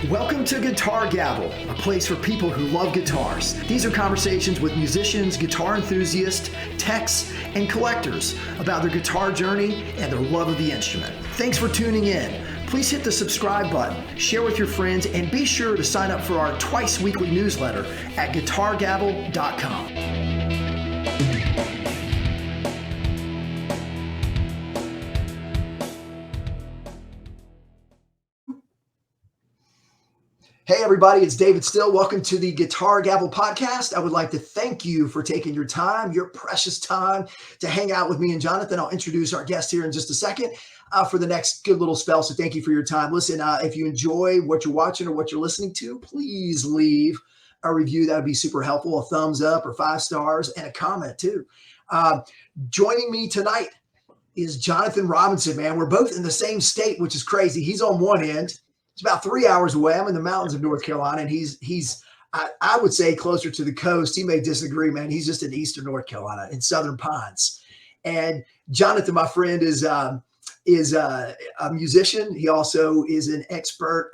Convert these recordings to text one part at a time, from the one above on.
Welcome to Guitar Gavel, a place for people who love guitars. These are conversations with musicians, guitar enthusiasts, techs, and collectors about their guitar journey and their love of the instrument. Thanks for tuning in. Please hit the subscribe button, share with your friends, and be sure to sign up for our twice weekly newsletter at guitargavel.com. Hey everybody, it's David Still. Welcome to the Guitar Gavel podcast. I would like to thank you for taking your time, your precious time, to hang out with me and Jonathan. I'll introduce our guest here in just a second for the next good little spell. So thank you for your time. Listen, if you enjoy what you're watching or what you're listening to, please leave a review. That would be super helpful. A thumbs up or 5 stars and a comment too. Joining me tonight is Jonathan Robinson, man. We're both in the same state, which is crazy. He's on one end. It's about 3 hours away. I'm in the mountains of North Carolina, and he's I would say closer to the coast. He may disagree, man. He's just in eastern North Carolina in Southern Pines. And Jonathan, my friend, is a musician. He also is an expert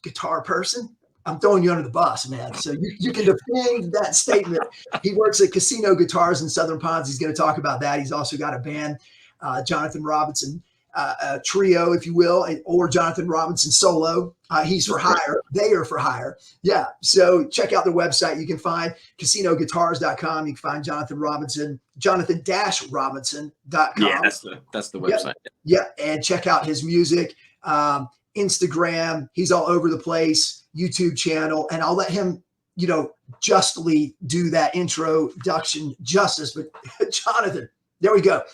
guitar person. I'm throwing you under the bus, man. So you can defend that statement. He works at Casino Guitars in Southern Pines. He's going to talk about that. He's also got a band, Jonathan Robinson. A trio, if you will, or Jonathan Robinson solo. He's for hire. They are for hire. Yeah. So check out their website. You can find casinoguitars.com. You can find Jonathan Robinson, jonathan-robinson.com. Yeah, that's the website. Yeah. And check out his music, Instagram. He's all over the place, YouTube channel. And I'll let him, justly do that introduction justice. But Jonathan, there we go.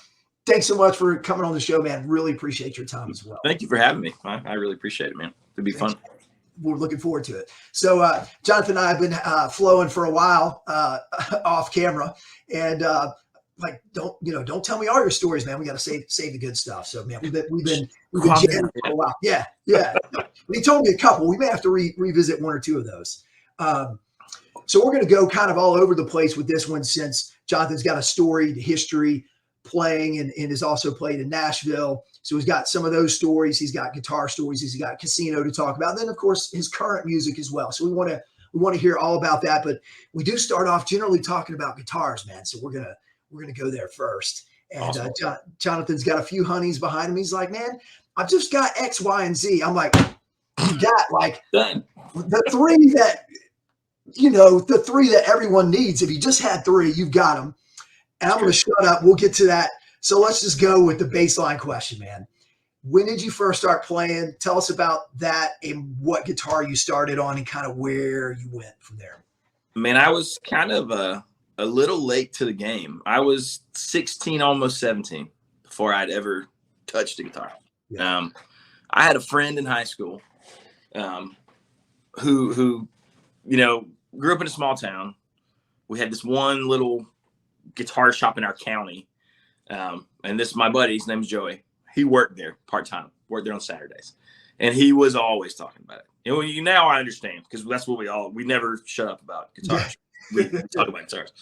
Thanks so much for coming on the show, man. Really appreciate your time as well. Thank you for having me. I really appreciate it, man. It'd be fun. We're looking forward to it. So Jonathan and I have been flowing for a while off camera, and don't tell me all your stories, man. We got to save the good stuff. So man, we've been jamming for a while. Yeah. He told me a couple. We may have to revisit 1 or 2 of those. So we're going to go kind of all over the place with this one, since Jonathan's got a storied history playing and has also played in Nashville. So he's got some of those stories. He's got guitar stories. He's got Casino to talk about. And then of course his current music as well. So we want to hear all about that, but we do start off generally talking about guitars, man. So we're going to go there first. And awesome. Jonathan's got a few honeys behind him. He's like, man, I've just got X, Y, and Z. I'm like, you got like the 3 that, the 3 that everyone needs. If you just had 3, you've got them. And I'm going to shut up. We'll get to that. So let's just go with the baseline question, man. When did you first start playing? Tell us about that and what guitar you started on and kind of where you went from there. Man, I was kind of a little late to the game. I was 16, almost 17 before I'd ever touched a guitar. Yeah. I had a friend in high school who grew up in a small town. We had this one little guitar shop in our county, and this my buddy, his name's Joey. He worked there part-time, worked there on Saturdays, and he was always talking about it. And now I understand, because that's what we never shut up about guitars. We talk about guitars,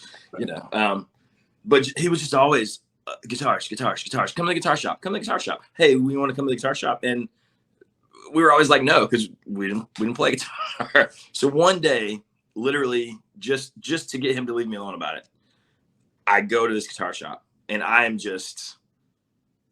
but he was just always guitars. Come to the guitar shop. Hey, we want to come to the guitar shop. And we were always like, no, because we didn't play guitar. So one day, literally just to get him to leave me alone about it, I go to this guitar shop, and I am just,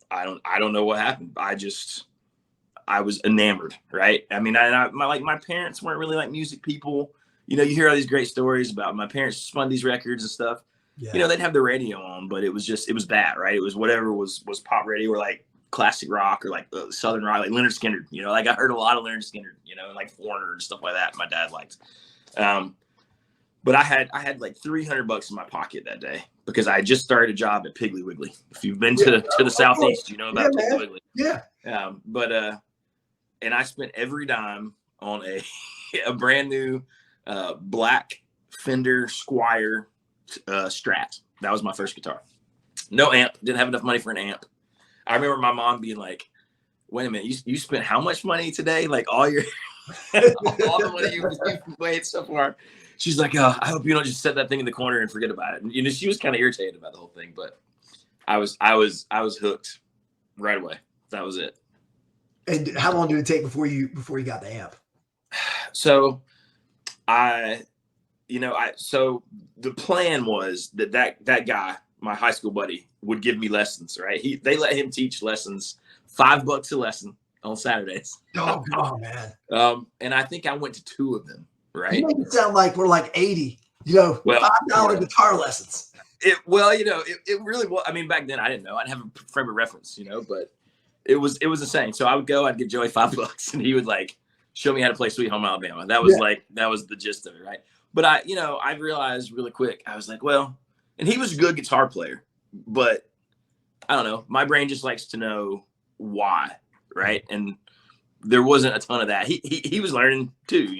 I don't know what happened. I was enamored, right? I mean, my parents weren't really like music people. You hear all these great stories about my parents spun these records and stuff. Yeah. They'd have the radio on, but it was that, right? It was whatever was pop radio, or like classic rock, or like Southern rock, like Leonard Skinner. Like I heard a lot of Leonard Skinner, and like Foreigner and stuff like that. My dad liked. But I had like $300 in my pocket that day, because I just started a job at Piggy Wiggly. If you've been to the Southeast, you know about Piggy Wiggly. Yeah. And I spent every dime on a brand new black Fender Squire Strat. That was my first guitar. No amp. Didn't have enough money for an amp. I remember my mom being like, "Wait a minute, you spent how much money today? Like all the money you've played so far." She's like, "Oh, I hope you don't just set that thing in the corner and forget about it." And she was kind of irritated about the whole thing, but I was hooked right away. That was it. And how long did it take before you got the amp? So so the plan was that guy, my high school buddy, would give me lessons, right? They let him teach lessons, $5 a lesson on Saturdays. Oh man. And I think I went to 2 of them, right? You make it sound like we're like 80, Well, $5 guitar lessons. It really was. I mean, back then I didn't know. I didn't have a frame of reference, but it was insane. So I would go, I'd get Joey $5 and he would like show me how to play Sweet Home Alabama. That was that was the gist of it, right? But I realized really quick, I was like, well, and he was a good guitar player, but I don't know. My brain just likes to know why, right? And there wasn't a ton of that. He was learning too,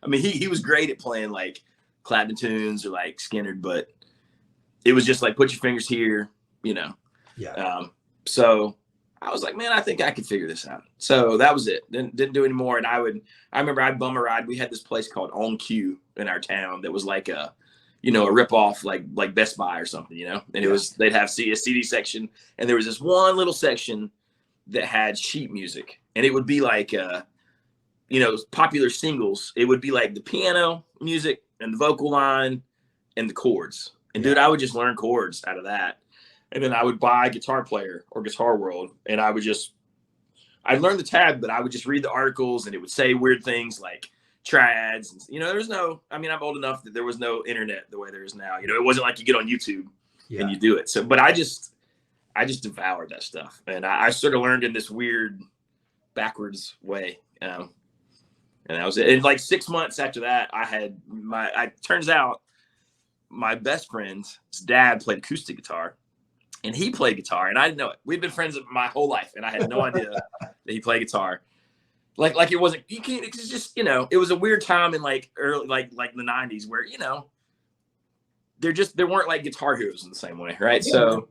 I mean, he was great at playing like Clapton tunes or like Skinner, but it was just like, put your fingers here, Yeah. So I was like, man, I think I could figure this out. So that was it. Didn't do any more. And I remember I'd bum a ride. We had this place called On Cue in our town that was like a ripoff, like Best Buy or something, and it was, they'd have a CD section. And there was this one little section that had sheet music, and it would be like, popular singles. It would be like the piano music and the vocal line and the chords. And dude, I would just learn chords out of that. And then I would buy Guitar Player or Guitar World, and I'd learn the tab, but I would just read the articles, and it would say weird things like triads. And, there was I'm old enough that there was no internet the way there is now. It wasn't like you get on YouTube and you do it. So, but I just devoured that stuff. And I sort of learned in this weird backwards way. And that was it. And like 6 months after that, turns out my best friend's dad played acoustic guitar. And he played guitar, and I didn't know it. We'd been friends my whole life, and I had no idea that he played guitar. Like it wasn't. You can't. It's just it was a weird time in like early like the '90s where there weren't like guitar heroes in the same way, right? Yeah. So,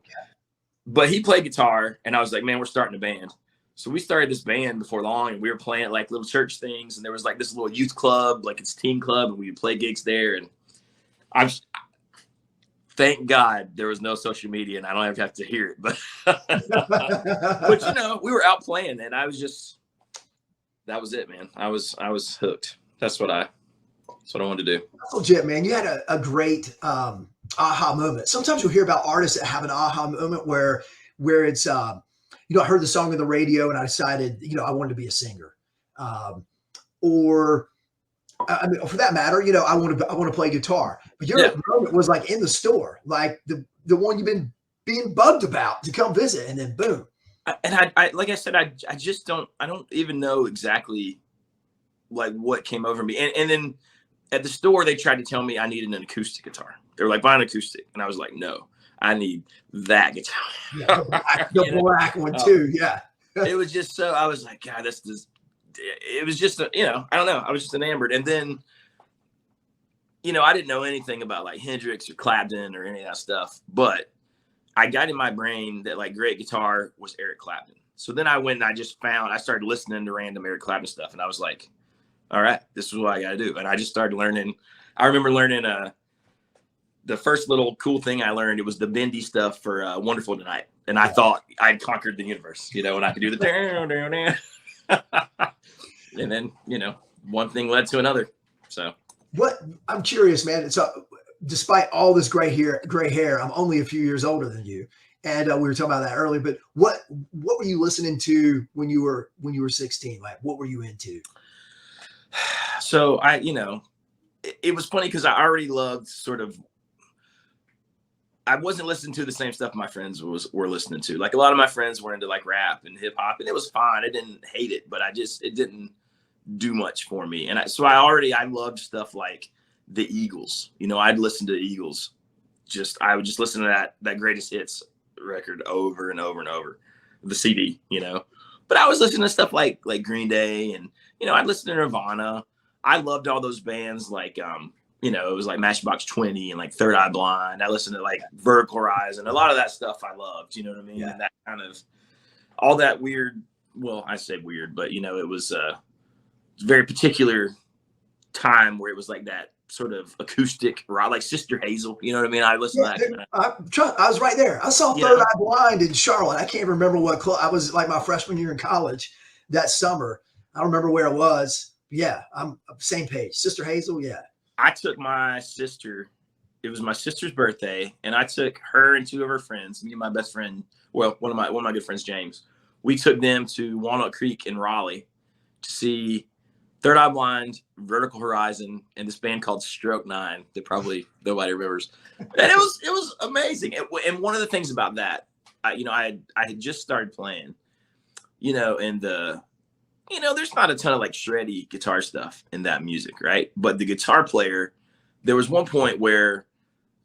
but he played guitar, and I was like, man, we're starting a band. So we started this band before long, and we were playing like little church things, and there was like this little youth club, like it's teen club, and we would play gigs there. And thank God there was no social media, and I don't ever have to hear it. But we were out playing, and that was it, man. I was hooked. That's what I wanted to do. That's legit, man. You had a great aha moment. Sometimes you'll hear about artists that have an aha moment where it's I heard the song on the radio and I decided I wanted to be a singer, or I mean, for that matter, I want to play guitar. But your moment was like in the store, like the one you've been being bugged about to come visit, and then boom. And I like I said, I don't even know exactly like what came over me. And then at the store, they tried to tell me I needed an acoustic guitar. They were like, buy an acoustic, and I was like, no, I need that guitar. Yeah, the black one too. Yeah. It was just so. I was like, God, this is. It was just, I don't know. I was just enamored. And then, I didn't know anything about like Hendrix or Clapton or any of that stuff, but I got in my brain that like great guitar was Eric Clapton. So then I went and I started listening to random Eric Clapton stuff. And I was like, all right, this is what I got to do. And I just started learning. I remember learning the first little cool thing I learned. It was the bendy stuff for Wonderful Tonight. And I thought I'd conquered the universe, and I could do the down. And then, one thing led to another. So I'm curious, man. So despite all this gray hair, I'm only a few years older than you. And we were talking about that earlier, but what were you listening to when you were 16? Like, what were you into? So it was funny because I already loved I wasn't listening to the same stuff my friends were listening to. Like a lot of my friends were into like rap and hip hop, and it was fine. I didn't hate it, but it didn't do much for me. And I loved stuff like the Eagles. I'd listen to the Eagles. I would just listen to that greatest hits record over and over and over, the CD, But I was listening to stuff like Green Day, and I'd listen to Nirvana. I loved all those bands like it was like Matchbox 20 and like Third Eye Blind. I listened to like Vertical Horizon. A lot of that stuff I loved, you know what I mean? Yeah. And that kind of all that weird, well, I say weird, but it was a very particular time where it was like that sort of acoustic rock, like Sister Hazel, you know what I mean? I listened to that. I was right there. I saw Third Eye Blind in Charlotte. I can't remember what club. I was like my freshman year in college that summer. I don't remember where it was. Yeah, I'm same page. Sister Hazel, yeah. I took my sister. It was my sister's birthday, and I took her and two of her friends, me and my best friend, well, one of my good friends, James. We took them to Walnut Creek in Raleigh to see Third Eye Blind, Vertical Horizon, and this band called Stroke 9 that probably nobody remembers. And it was amazing. And one of the things about that, I had just started playing, and there's not a ton of like shreddy guitar stuff in that music, right? But the guitar player, there was one point where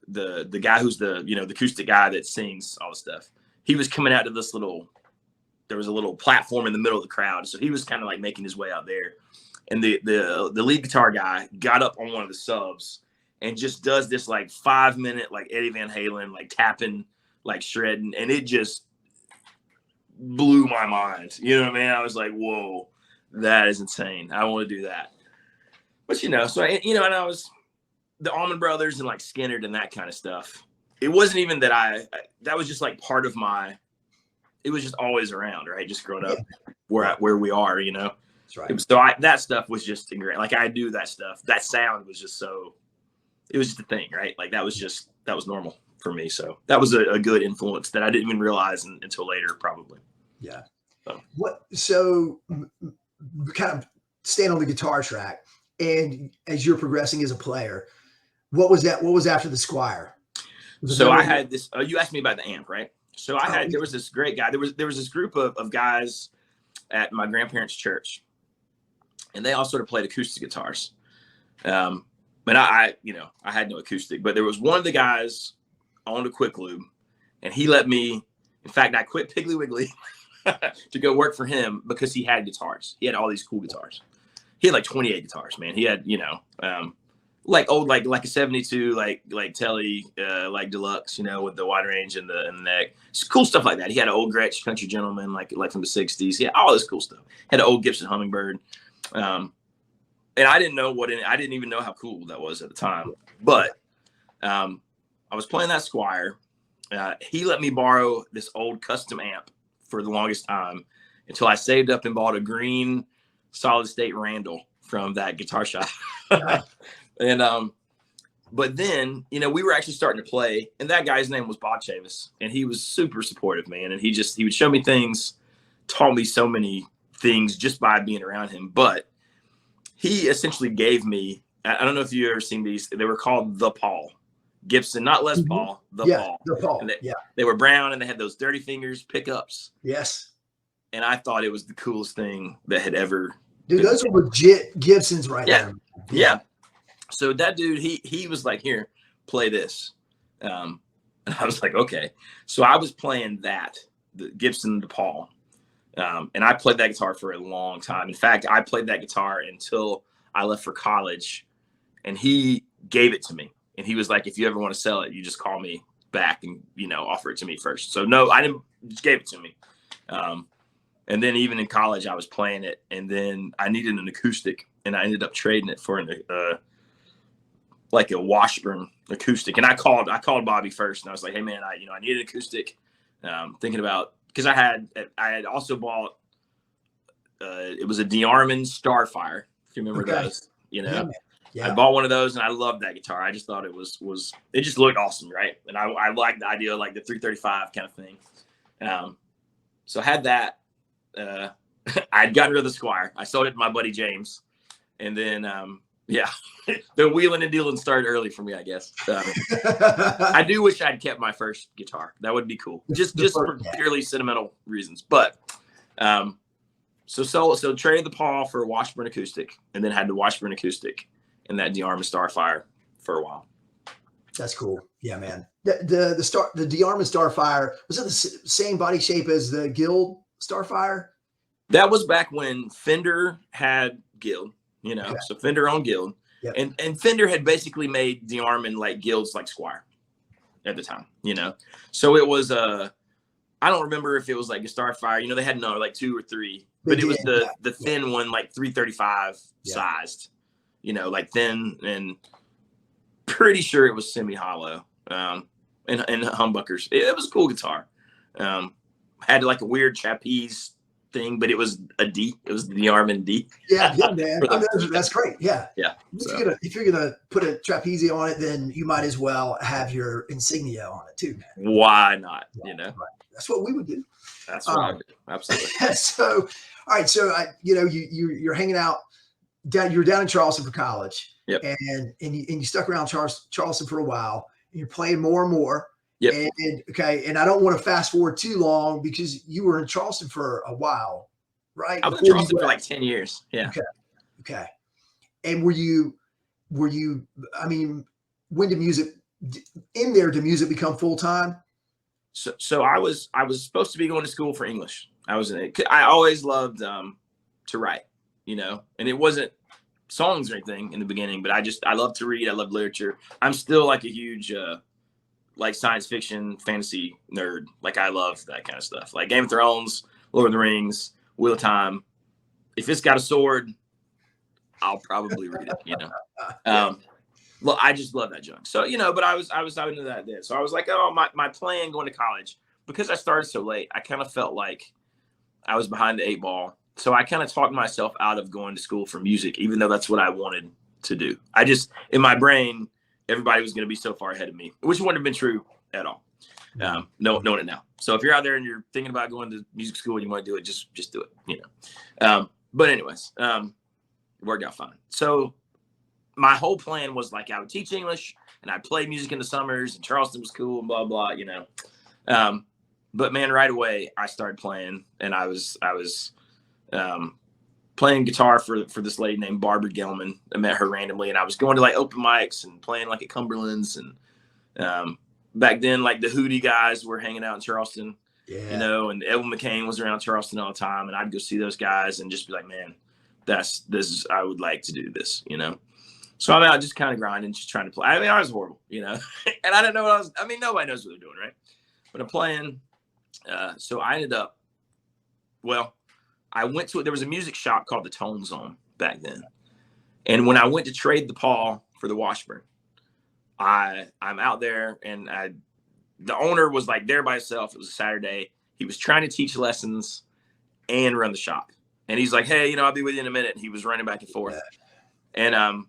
the guy who's the acoustic guy that sings all the stuff, he was coming out to there was a little platform in the middle of the crowd. So he was kind of like making his way out there. And the lead guitar guy got up on one of the subs and just does this like 5-minute, like Eddie Van Halen, like tapping, like shredding. And it just blew my mind. You know what I mean? I was like, whoa, that is insane. I want to do that. But, so, and I was the Allman Brothers and like Skinner and that kind of stuff. It wasn't even that that was just like part of it was just always around, right? Just growing up where we are, That's right. So that stuff was just great. Like I do that stuff. That sound was just it was just a thing, right? Like that was normal for me. So that was a good influence that I didn't even realize until later, probably. Yeah. So Kind of staying on the guitar track, and as you're progressing as a player, what was that? What was after the Squire? So I had this. You asked me about the amp, right? So there was this great guy. There was this group of guys at my grandparents' church, and they all sort of played acoustic guitars. But I had no acoustic. But there was one of the guys owned a Quick Lube, and he let me. In fact, I quit Piggly Wiggly to go work for him because he had guitars. He had all these cool guitars. He had like 28 guitars, man. He had like old like a 72 like Tele like deluxe, with the wide range and the neck. It's cool stuff like that. He had an old Gretsch Country Gentleman like from the 60s. He had all this cool stuff. Had an old Gibson Hummingbird. And I didn't know I didn't even know how cool that was at the time. But I was playing that Squire. He let me borrow this old custom amp for the longest time until I saved up and bought a green solid state Randall from that guitar shop. And but then we were actually starting to play, and that guy's name was Bob Chavis, and he was super supportive, man. And he would show me things, taught me so many things just by being around him. But he essentially gave me, I don't know if you've ever seen these, they were called the Paul Gibson, not Les Paul, the Paul. The Paul. And they were brown, and they had those dirty fingers pickups. Yes. And I thought it was the coolest thing that had ever. Dude, those are legit Gibsons right now. Yeah. So that dude, he was like, here, play this. And I was like, okay. So I was playing the Gibson DePaul. And I played that guitar for a long time. In fact, I played that guitar until I left for college, and he gave it to me. And he was like, if you ever want to sell it, you just call me back and, offer it to me first. So no, I didn't, just gave it to me. And then even in college, I was playing it, and then I needed an acoustic, and I ended up trading it for like a Washburn acoustic. And I called Bobby first, and I was like, hey man, I need an acoustic. Thinking about, because I had also bought, it was a DeArmond Starfire, if you remember those, Yeah. I bought one of those, and I loved that guitar. I just thought it just looked awesome, right? And I liked the idea of like the 335 kind of thing. So I had that. I'd gotten rid of the Squire. I sold it to my buddy James, and then the wheeling and dealing started early for me, I guess. I do wish I'd kept my first guitar. That would be cool, just for purely sentimental reasons. But so traded the Paul for a Washburn acoustic, and then had the Washburn acoustic and that DeArmond Starfire for a while. That's cool. Yeah, man. The DeArmond Starfire, was it the same body shape as the Guild Starfire? That was back when Fender had Guild, Okay. So Fender owned Guild. Yep. And Fender had basically made DeArmond like Guilds like Squire at the time, So it was I don't remember if it was like a Starfire, they had like 2 or 3, but it was the thin one, like 335 sized, like thin, and pretty sure it was semi-hollow, and humbuckers. It was a cool guitar. Had like a weird trapeze thing, but it was a D. It was the Armin D. Yeah, man. I mean, that's great. Yeah. Yeah. If you're gonna put a trapeze on it, then you might as well have your insignia on it too, man. Why not? Right, You know, right. That's what we would do. that's what I do. Absolutely. So, all right. So, you're hanging out down. You're down in Charleston for college. Yep. And you stuck around Charleston for a while. And you're playing more and more. Yep. And I don't want to fast forward too long because you were in Charleston for a while, right? I was in Charleston for like 10 years. Yeah. Okay. And were you? I mean, when did music become full time? So I was supposed to be going to school for English. I always loved to write, you know, and it wasn't songs or anything in the beginning, but I love to read. I love literature. I'm still like a huge like science fiction, fantasy nerd. Like I love that kind of stuff. Like Game of Thrones, Lord of the Rings, Wheel of Time. If it's got a sword, I'll probably read it, you know. Well, I just love that junk. So, you know, but I was into that then. So I was like, oh, my plan going to college, because I started so late, I kind of felt like I was behind the 8 ball. So I kind of talked myself out of going to school for music, even though that's what I wanted to do. I just, in my brain, everybody was going to be so far ahead of me, which wouldn't have been true at all. Knowing it now. So if you're out there and you're thinking about going to music school and you want to do it, just do it, you know. But anyways, it worked out fine. So my whole plan was like I would teach English and I'd play music in the summers and Charleston was cool and blah, blah, you know. But man, right away I started playing, and I was playing guitar for this lady named Barbara Gelman. I met her randomly, and I was going to like open mics and playing like at Cumberland's, and back then like the Hootie guys were hanging out in Charleston, you know, and Edwin McCain was around Charleston all the time, and I'd go see those guys and just be like, man, I would like to do this, you know. So I'm out just kind of grinding, just trying to play. I mean, I was horrible, you know, and I didn't know nobody knows what they're doing, right? But I'm playing. So I ended up, I went to there was a music shop called the Tone Zone back then. And when I went to trade the Paul for the Washburn, I'm out there, and the owner was like there by himself. It was a Saturday. He was trying to teach lessons and run the shop. And he's like, hey, you know, I'll be with you in a minute. And he was running back and forth. And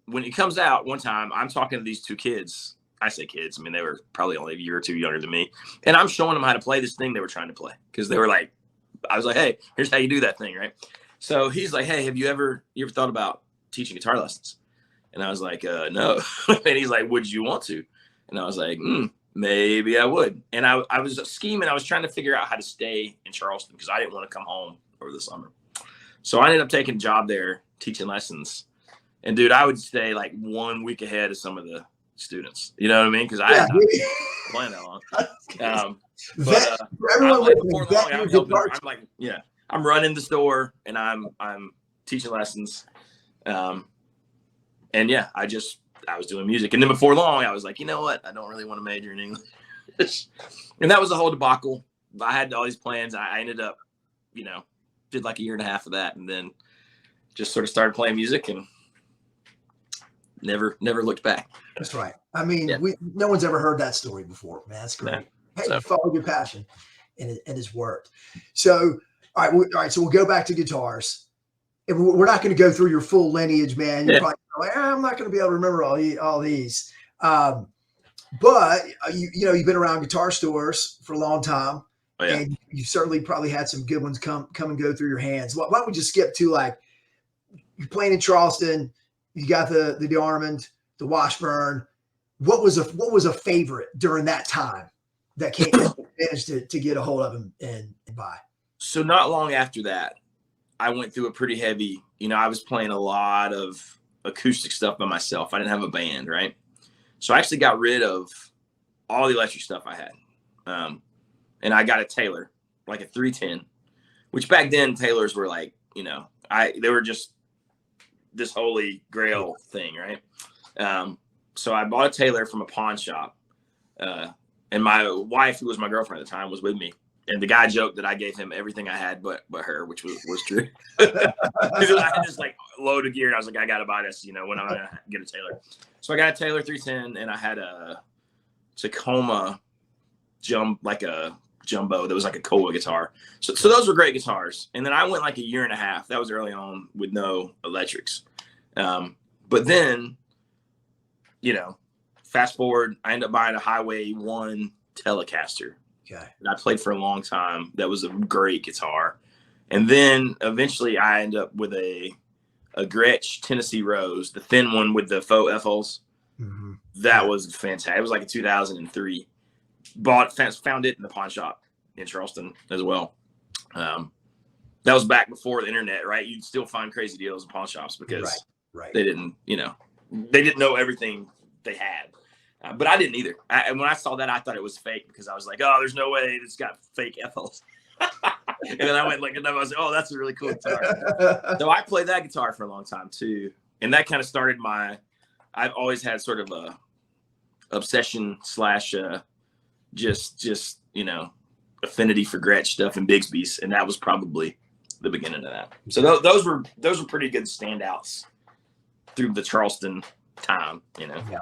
when he comes out one time, I'm talking to these 2 kids. I say kids. I mean, they were probably only a year or 2 younger than me. And I'm showing them how to play this thing they were trying to play, because they were like, I was like, hey, here's how you do that thing, right? So he's like, hey, have you ever thought about teaching guitar lessons? And I was like, no. And he's like, would you want to? And I was like, maybe I would. And I was scheming. I was trying to figure out how to stay in Charleston because I didn't want to come home over the summer. So I ended up taking a job there, teaching lessons. And dude, I would stay like 1 week ahead of some of the students. You know what I mean? Because I had not playing that long. For everyone I'm running the store and I'm teaching lessons. And yeah, I was doing music. And then before long, I was like, you know what? I don't really want to major in English. And that was a whole debacle. I had all these plans. I ended up, you know, did like a year and a half of that, and then just sort of started playing music and never looked back. That's right. I mean, no one's ever heard that story before, man. That's great. Hey, follow your passion, and it's worked. So, all right. So we'll go back to guitars, and we're not going to go through your full lineage, man. You're probably like, I'm not going to be able to remember all these. But you've been around guitar stores for a long time, and you certainly probably had some good ones come and go through your hands. Why don't we just skip to like you're playing in Charleston? You got the Armand, the Washburn. What was a favorite during that time that came managed to get a hold of him and buy? So not long after that, I went through a pretty heavy, I was playing a lot of acoustic stuff by myself. I didn't have a band, right? So I actually got rid of all the electric stuff I had. And I got a Taylor, like a 310, which back then Taylors were like, they were just this holy grail thing, right? So I bought a Taylor from a pawn shop. And my wife, who was my girlfriend at the time, was with me. And the guy joked that I gave him everything I had but her, which was true. I had this like load of gear, and I was like, I got to buy this, when I'm going to get a Taylor. So I got a Taylor 310, and I had a Tacoma like a jumbo. That was like a Koa guitar. So those were great guitars. And then I went like a year and a half. That was early on with no electrics. But then, you know, fast forward, I ended up buying a Highway 1 Telecaster. Okay. And I played for a long time. That was a great guitar. And then eventually I ended up with a Gretsch Tennessee Rose, the thin one with the faux F-holes. Mm-hmm. That was fantastic. It was like a 2003. Found it in the pawn shop in Charleston as well. That was back before the internet, right? You'd still find crazy deals in pawn shops because they didn't, you know, they didn't know everything they had. But I didn't either. And when I saw that, I thought it was fake because I was like, oh, there's no way it's got fake F-holes. And then I went looking up. I was like, oh, that's a really cool guitar. So I played that guitar for a long time too, and that kind of started I've always had sort of a obsession / just you know, affinity for Gretsch stuff and Bigsby's, and that was probably the beginning of that. So those were pretty good standouts through the Charleston time, you know. Yeah.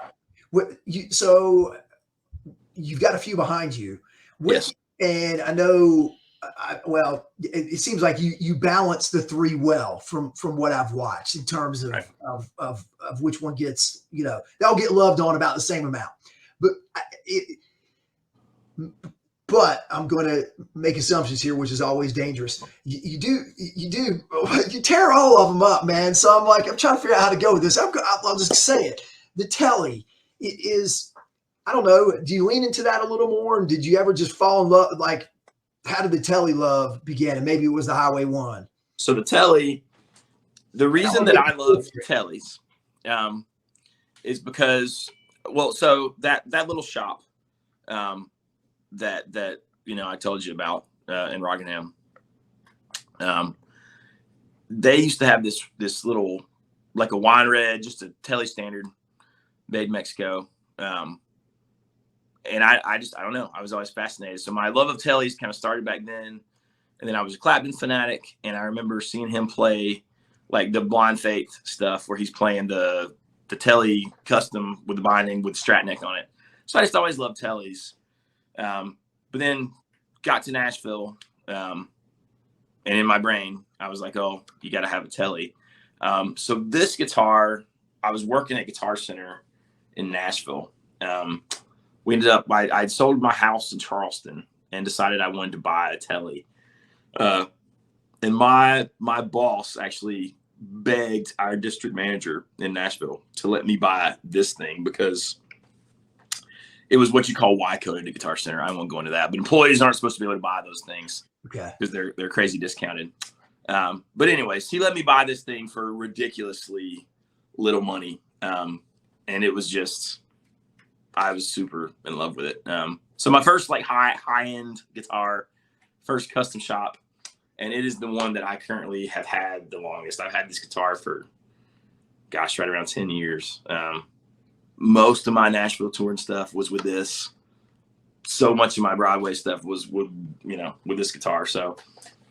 So you've got a few behind you. Yes. And I know. Well, it seems like you balance the three well from what I've watched in terms of which one gets, you know, they'll get loved on about the same amount. But I'm going to make assumptions here, which is always dangerous. You tear all of them up, man. So I'm trying to figure out how to go with this. I'll just say it. The Tele, it is, I don't know. Do you lean into that a little more? And did you ever just fall in love? Like, how did the Tele love begin? And maybe it was the Highway 1. So the Tele, the reason that I love Teles is because, well, so that little shop that you know I told you about in Rockingham, they used to have this little, like a wine red, just a Tele standard made in Mexico. And I don't know. I was always fascinated. So my love of Teles kind of started back then. And then I was a Clapton fanatic. And I remember seeing him play like the Blind Faith stuff where he's playing the Tele custom with the binding with the Strat neck on it. So I just always loved Teles. But then got to Nashville. And in my brain, I was like, oh, you got to have a Tele. So this guitar, I was working at Guitar Center in Nashville. We ended up, I'd sold my house in Charleston and decided I wanted to buy a Tele. And my boss actually begged our district manager in Nashville to let me buy this thing because it was what you call Y-coded at Guitar Center. I won't go into that, but employees aren't supposed to be able to buy those things because they're crazy discounted. But anyways, he let me buy this thing for ridiculously little money. And it was just, I was super in love with it. So my first like high-end guitar, first custom shop, and it is the one that I currently have had the longest. I've had this guitar for, gosh, right around 10 years. Most of my Nashville tour and stuff was with this. So much of my Broadway stuff was with this guitar. So,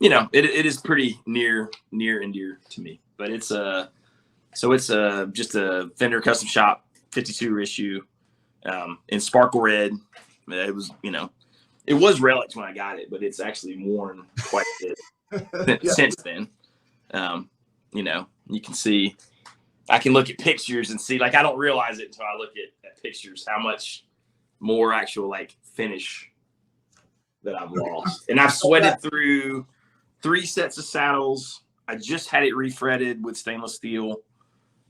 you know, it is pretty near and dear to me. But it's just a Fender custom shop, 52 reissue. In sparkle red. It was, you know, it was relics when I got it, but it's actually worn quite a bit since then. You know, you can see, I can look at pictures and see, like, I don't realize it until I look at pictures, how much more actual like finish that I've lost. And I've sweated through 3 sets of saddles. I just had it refretted with stainless steel.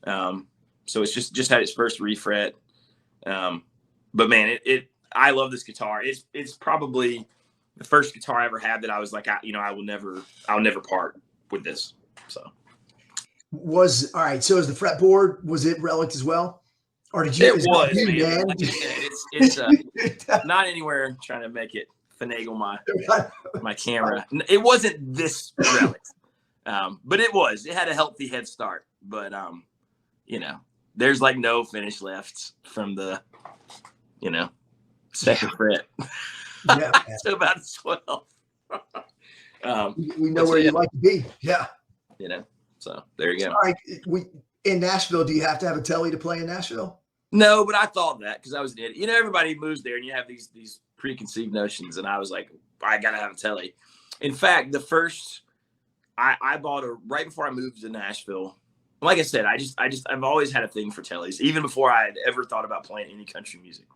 So it's just had its first refret. But man, I love this guitar. It's probably the first guitar I ever had that I was like, I'll never part with this. So all right. So is the fretboard, was it relic as well? Or did you? It was, man. Like I said, it's not anywhere trying to make it finagle my camera. It wasn't this relic. But it had a healthy head start, but you know, there's like no finish left from the, you know, second fret to about 12. We know where you like to be. Yeah. You know, so there you go. All right. In Nashville, do you have to have a Tele to play in Nashville? No, but I thought that because I was an idiot. You know, everybody moves there and you have these preconceived notions. And I was like, I gotta have a Tele. In fact, the first I bought right before I moved to Nashville. Like I said, I've always had a thing for Teles, even before I had ever thought about playing any country music.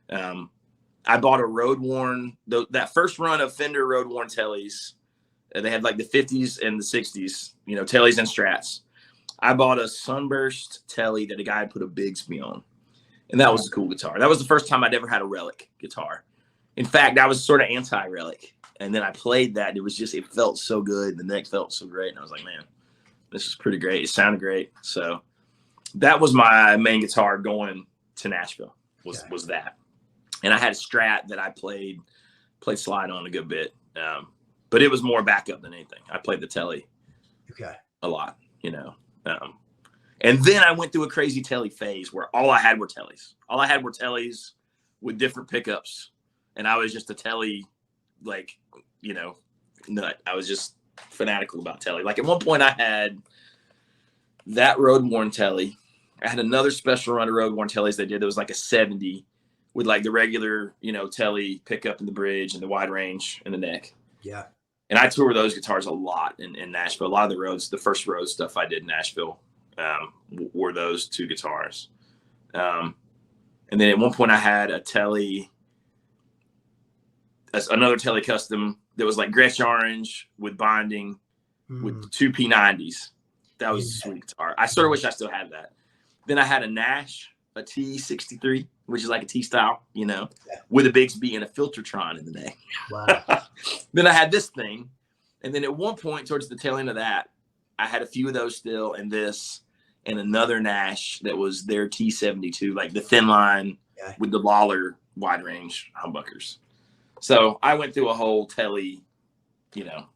I bought a road worn, that first run of Fender road worn Teles. They had like the 50s and the 60s, you know, Teles and Strats. I bought a Sunburst Tele that a guy put a Bigsby on. And that was a cool guitar. That was the first time I'd ever had a relic guitar. In fact, I was sort of anti-relic. And then I played that. And it felt so good. The neck felt so great. And I was like, man, this is pretty great. It sounded great. So that was my main guitar going to Nashville was that. And I had a Strat that I played slide on a good bit. But it was more backup than anything. I played the Tele a lot, you know. And then I went through a crazy Tele phase where all I had were Teles. All I had were Teles with different pickups. And I was just a Tele, like, you know, nut. I was just fanatical about Tele. Like at one point I had that road worn Tele. I had another special run of road worn Teles they did. That was like a 70 with like the regular, you know, Tele pickup in the bridge and the wide range in the neck. Yeah. And I toured those guitars a lot in Nashville. A lot of the roads, the first road stuff I did in Nashville were those two guitars. And then at one point I had a Tele, another Tele custom that was like Gretsch orange with binding with two P90s. That was a sweet guitar. I sort of wish I still had that. Then I had a Nash, a T63, which is like a T style, you know, with a Bigsby and a Filtertron in the neck. Wow. Then I had this thing. And then at one point towards the tail end of that, I had a few of those still and this and another Nash that was their T72, like the thin line with the Lawler wide range humbuckers. So I went through a whole Tele, you know,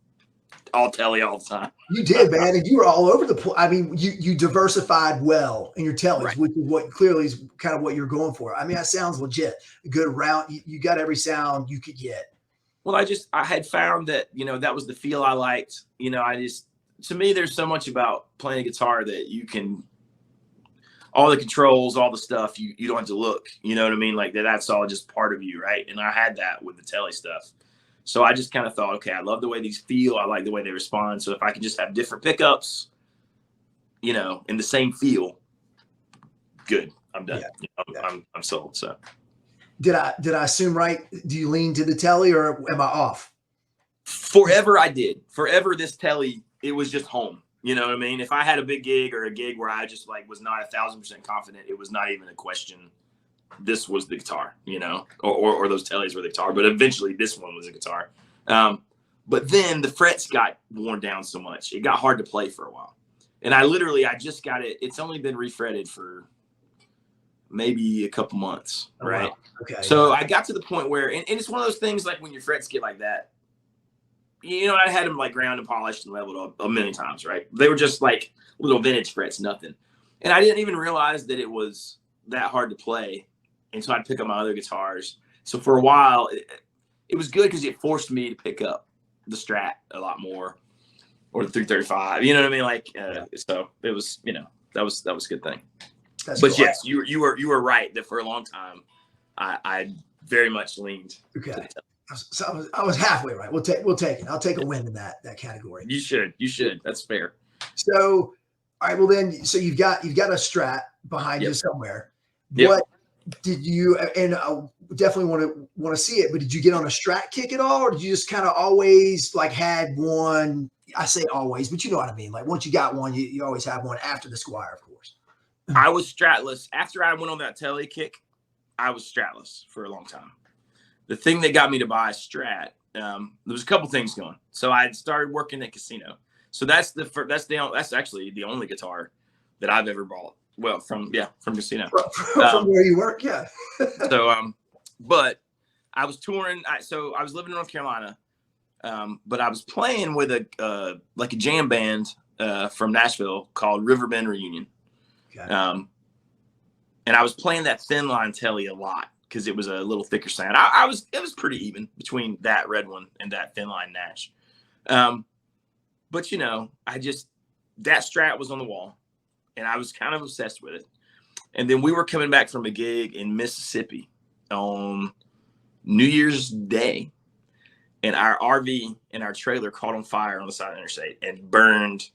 all Tele all the time. You did, man. And you were all over the place. I mean, you diversified well in your Teles, which is what clearly is kind of what you're going for. I mean, that sounds legit. A good round. You got every sound you could get. Well, I had found that, you know, that was the feel I liked. You know, to me, there's so much about playing a guitar that you can, all the controls, all the stuff, you don't have to look, you know what I mean? Like that's all just part of you. Right. And I had that with the Tele stuff. So I just kind of thought, okay, I love the way these feel. I like the way they respond. So if I can just have different pickups, you know, in the same feel, good. I'm done. Yeah. You know, I'm sold. So did I assume right? Do you lean to the Tele or am I off? Forever I did. Forever this Tele, it was just home. You know what I mean? If I had a big gig or a gig where I just like was not 1,000% confident, it was not even a question. This was the guitar, you know, or those Teles were the guitar, but eventually this one was a guitar. But then the frets got worn down so much. It got hard to play for a while. And I just got it. It's only been refretted for maybe a couple months. Right. Wow. Okay. So I got to the point where, and it's one of those things like when your frets get like that, you know, I had them like ground and polished and leveled up a million times. Right. They were just like little vintage frets, nothing. And I didn't even realize that it was that hard to play until I'd pick up my other guitars. So for a while, it was good because it forced me to pick up the Strat a lot more, or the 335. You know what I mean? Like, so it was, you know, that was a good thing. But cool. Yes, you were right that for a long time, I very much leaned. Okay. To the Tele. So I was halfway right. We'll take it. I'll take a win in that category. You should. That's fair. So, all right. Well, then, so you've got a Strat behind you somewhere. Yep. What did you, and I definitely want to see it, but did you get on a Strat kick at all? Or did you just kind of always like had one? I say always, but you know what I mean? Like once you got one, you always have one after the Squire, of course. I was Stratless. After I went on that Tele kick, I was Stratless for a long time. The thing that got me to buy a Strat, there was a couple things going. So I had started working at casino. So that's actually the only guitar that I've ever bought. Well, from casino. From where you work, yeah. So, but I was touring. So I was living in North Carolina, but I was playing with a jam band from Nashville called Riverbend Reunion. Okay. And I was playing that thin line Tele a lot because it was a little thicker sound. It was pretty even between that red one and that thin line Nash. But you know, that Strat was on the wall. And I was kind of obsessed with it. And then we were coming back from a gig in Mississippi on New Year's Day. and our RV and our trailer caught on fire on the side of the interstate and burned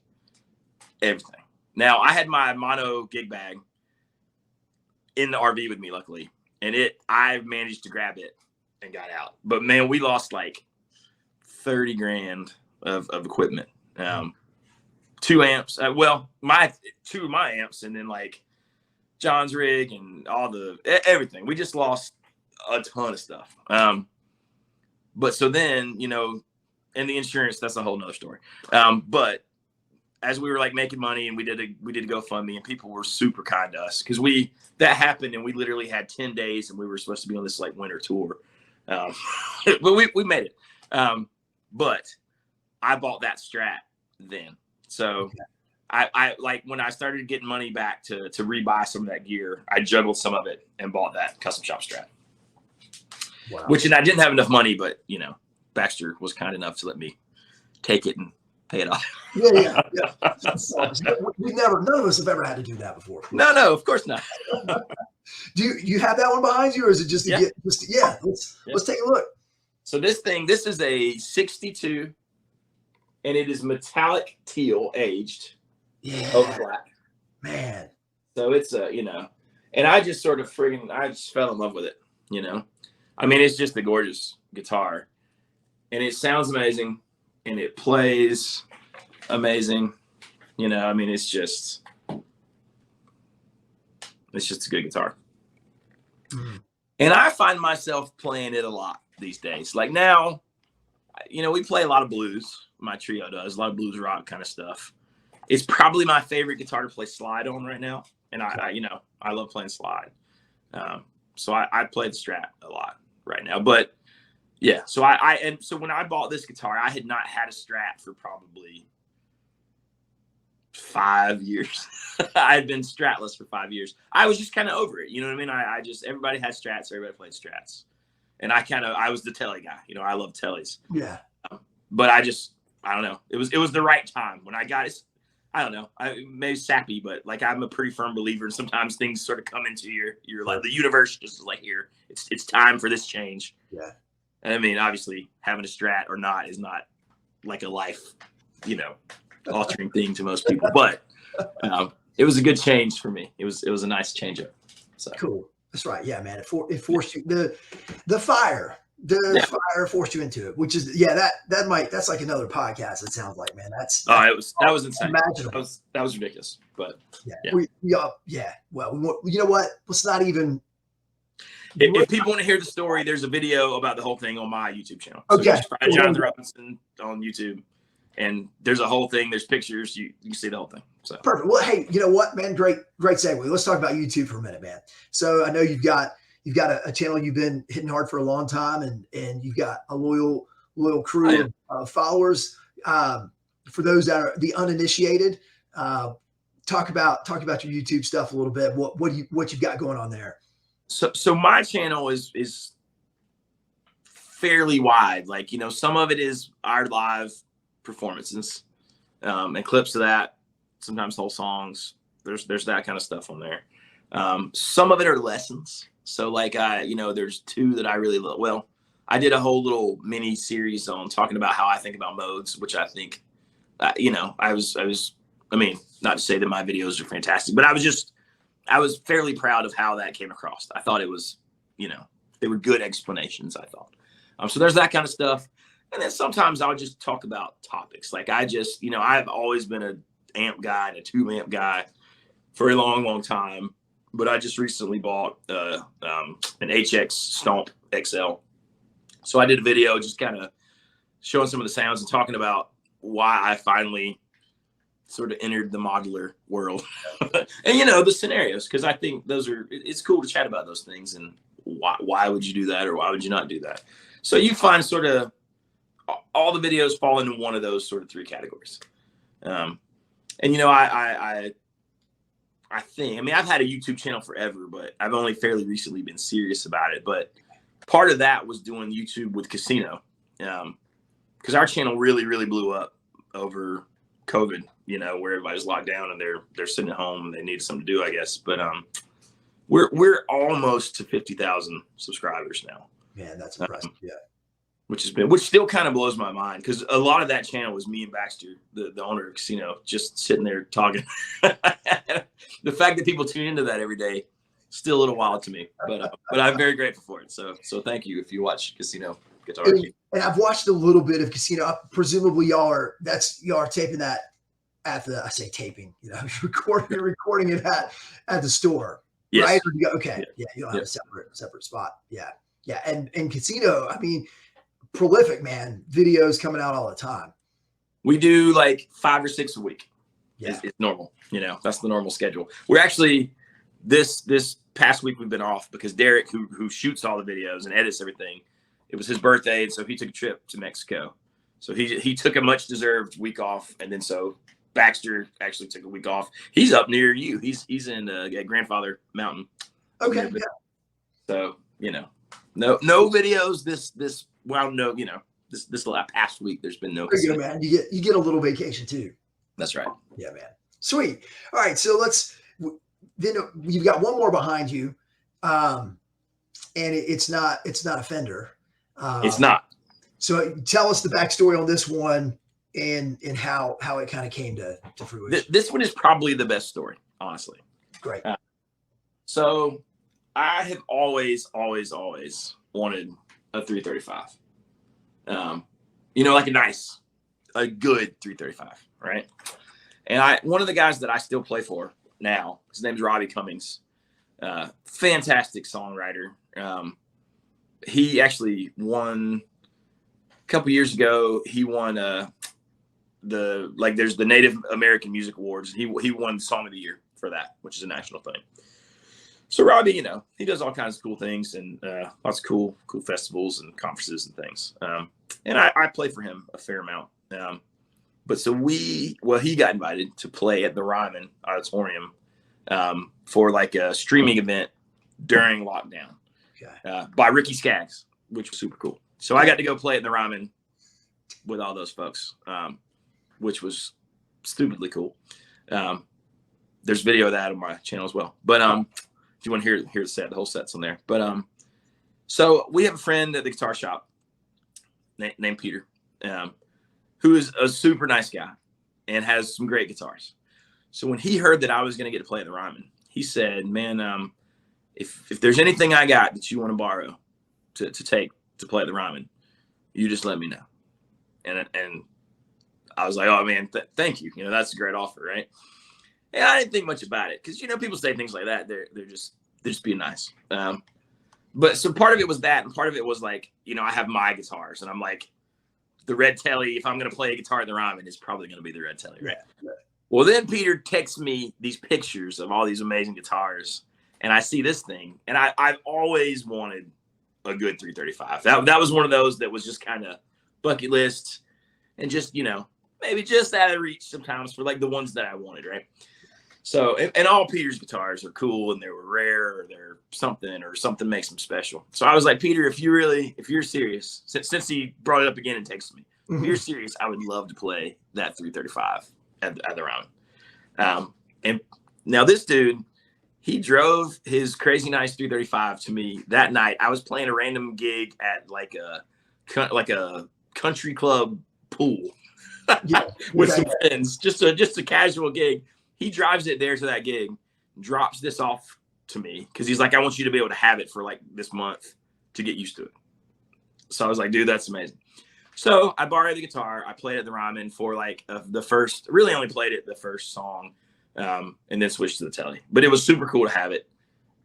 everything. Now, I had my mono gig bag in the RV with me, luckily, and I managed to grab it and got out. But man, we lost like 30 grand of equipment. 2 amps. Well, two of my amps, and then like John's rig and all everything. We just lost a ton of stuff. But so then, you know, and the insurance, that's a whole nother story. But as we were like making money, and we did a GoFundMe, and people were super kind to us, because that happened, and we literally had 10 days, and we were supposed to be on this like winter tour. But we made it. But I bought that Strat then. So I like, when I started getting money back to rebuy some of that gear, I juggled some of it and bought that custom shop Strat. Wow. And I didn't have enough money, but you know, Baxter was kind enough to let me take it and pay it off. Yeah. None of us have ever had to do that before. No, of course not. Do you have that one behind you, or is it just let's take a look. So this is a 62, and it is metallic teal aged. Yeah. Over black. Man. So it's you know, and I just sort of I just fell in love with it, you know. I mean, it's just a gorgeous guitar, and it sounds amazing, and it plays amazing. You know, I mean, it's just a good guitar. Mm-hmm. And I find myself playing it a lot these days. Like now, you know, we play a lot of blues. My trio does a lot of blues rock kind of stuff. It's probably my favorite guitar to play slide on right now. And I you know, I love playing slide. So I play the Strat a lot right now, but yeah, so so when I bought this guitar, I had not had a Strat for probably 5 years. I had been Stratless for 5 years. I was just kind of over it. You know what I mean? I just, everybody had Strats, everybody played Strats. And I was the Tele guy. You know, I love Teles. Yeah. But I don't know. It was the right time when I got it. I don't know. Maybe sappy, but like, I'm a pretty firm believer. And sometimes things sort of come into your like, the universe just is like, here, it's time for this change. Yeah. And I mean, obviously having a Strat or not is not like a life, you know, altering thing to most people, but it was a good change for me. It was a nice change up. So cool. That's right. Yeah, man. It forced you, the fire forced you into it, which is, that's like another podcast. It sounds like, man, that was insane. Imaginable. That was ridiculous, but well, you know what? Let's not even. If people want to hear the story, there's a video about the whole thing on my YouTube channel. So okay. Jonathan Robinson on YouTube. And there's a whole thing. There's pictures. You can see the whole thing. So perfect. Well, hey, you know what, man? Great segue. Let's talk about YouTube for a minute, man. So I know you've got a channel you've been hitting hard for a long time, and you've got a loyal crew of followers. For those that are the uninitiated, talk about your YouTube stuff a little bit. What you've got going on there? So my channel is fairly wide. Like, you know, some of it is our live performances and clips of that, sometimes whole songs. There's that kind of stuff on there. Some of it are lessons. So like there's 2 that I really love. Well, I did a whole little mini series on talking about how I think about modes, which I think I mean, not to say that my videos are fantastic, but I was fairly proud of how that came across. I thought it was, you know, they were good explanations, I thought. So there's that kind of stuff. And then sometimes I'll just talk about topics. Like I've always been an amp guy and a 2 amp guy for a long, long time. But I just recently bought an HX Stomp XL. So I did a video just kind of showing some of the sounds and talking about why I finally sort of entered the modular world. And, you know, the scenarios, because I think it's cool to chat about those things and why would you do that or why would you not do that? So you find sort of all the videos fall into one of those sort of 3 categories. And, you know, I think, I mean, I've had a YouTube channel forever, but I've only fairly recently been serious about it. But part of that was doing YouTube with Casino. Because our channel really, really blew up over COVID, you know, where everybody's locked down and they're sitting at home and they need something to do, I guess. But we're almost to 50,000 subscribers now. Man, that's impressive. Yeah. which still kind of blows my mind, because a lot of that channel was me and Baxter, the owner of the casino, just sitting there talking. The fact that people tune into that every day, still a little wild to me, but I'm very grateful for it. So thank you if you watch Casino Guitar. And I've watched a little bit of Casino. Presumably y'all are taping that at the, I say taping, you know, you're recording it at the store. Yes. Right? Okay. Yeah. You don't have a separate spot. Yeah. Yeah. And Casino, I mean, prolific, man. Videos coming out all the time. We do like 5 or 6 a week. Yeah. It's normal. You know, that's the normal schedule. We're actually, this past week we've been off because Derek, who shoots all the videos and edits everything, it was his birthday, and so he took a trip to Mexico. So he took a much deserved week off, and then so Baxter actually took a week off. He's up near you. He's in at Grandfather Mountain. Okay. Yeah. So, you know, no videos this past week. There's been no. Good, man. You get a little vacation too. That's right. Yeah, man. Sweet. All right, so then you've got one more behind you, and it's not a Fender. It's not. So tell us the backstory on this one and how it kind of came to fruition. This one is probably the best story, honestly. Great. So I have always wanted a 335. You know, like a good 335, right? And one of the guys that I still play for now, his name's Robbie Cummings. Fantastic songwriter. He actually won a couple years ago. He won there's the Native American Music Awards. He won Song of the Year for that, which is a national thing. So Robbie, you know, he does all kinds of cool things and lots of cool festivals and conferences and things. And I play for him a fair amount. But so he got invited to play at the Ryman Auditorium for like a streaming event during lockdown by Ricky Skaggs, which was super cool. So I got to go play at the Ryman with all those folks, which was stupidly cool. There's video of that on my channel as well. But if you want to hear the set, the whole set's on there. But so we have a friend at the guitar shop named Peter, who is a super nice guy and has some great guitars. So when he heard that I was going to get to play at the Ryman, he said, man, if there's anything I got that you want to borrow to take to play at the Ryman, you just let me know. And I was like, oh man, thank you. You know, that's a great offer, right? And I didn't think much about it because, you know, people say things like that. They're just being nice. But so part of it was that, and part of it was like, you know, I have my guitars, and I'm like, the red Tele, if I'm going to play a guitar at the Ryman, it's probably going to be the red Tele, right? Yeah. Well, then Peter texts me these pictures of all these amazing guitars, and I see this thing, and I've always wanted a good 335. That was one of those that was just kind of bucket list, and just, you know, maybe just out of reach sometimes for like the ones that I wanted, right? So, and all Peter's guitars are cool, and they were rare, or they're something makes them special. So I was like, Peter, if you're serious, since he brought it up again and texted me, if you're serious, I would love to play that 335 at the Ryman. And now this dude, he drove his crazy nice 335 to me that night. I was playing a random gig at like a country club pool with some friends, just a casual gig. He drives it there to that gig, drops this off to me because he's like, I want you to be able to have it for like this month to get used to it. So I was like, dude, that's amazing. So I borrowed the guitar. I played at the Ryman for like really only played it the first song, and then switched to the Tele. But it was super cool to have it.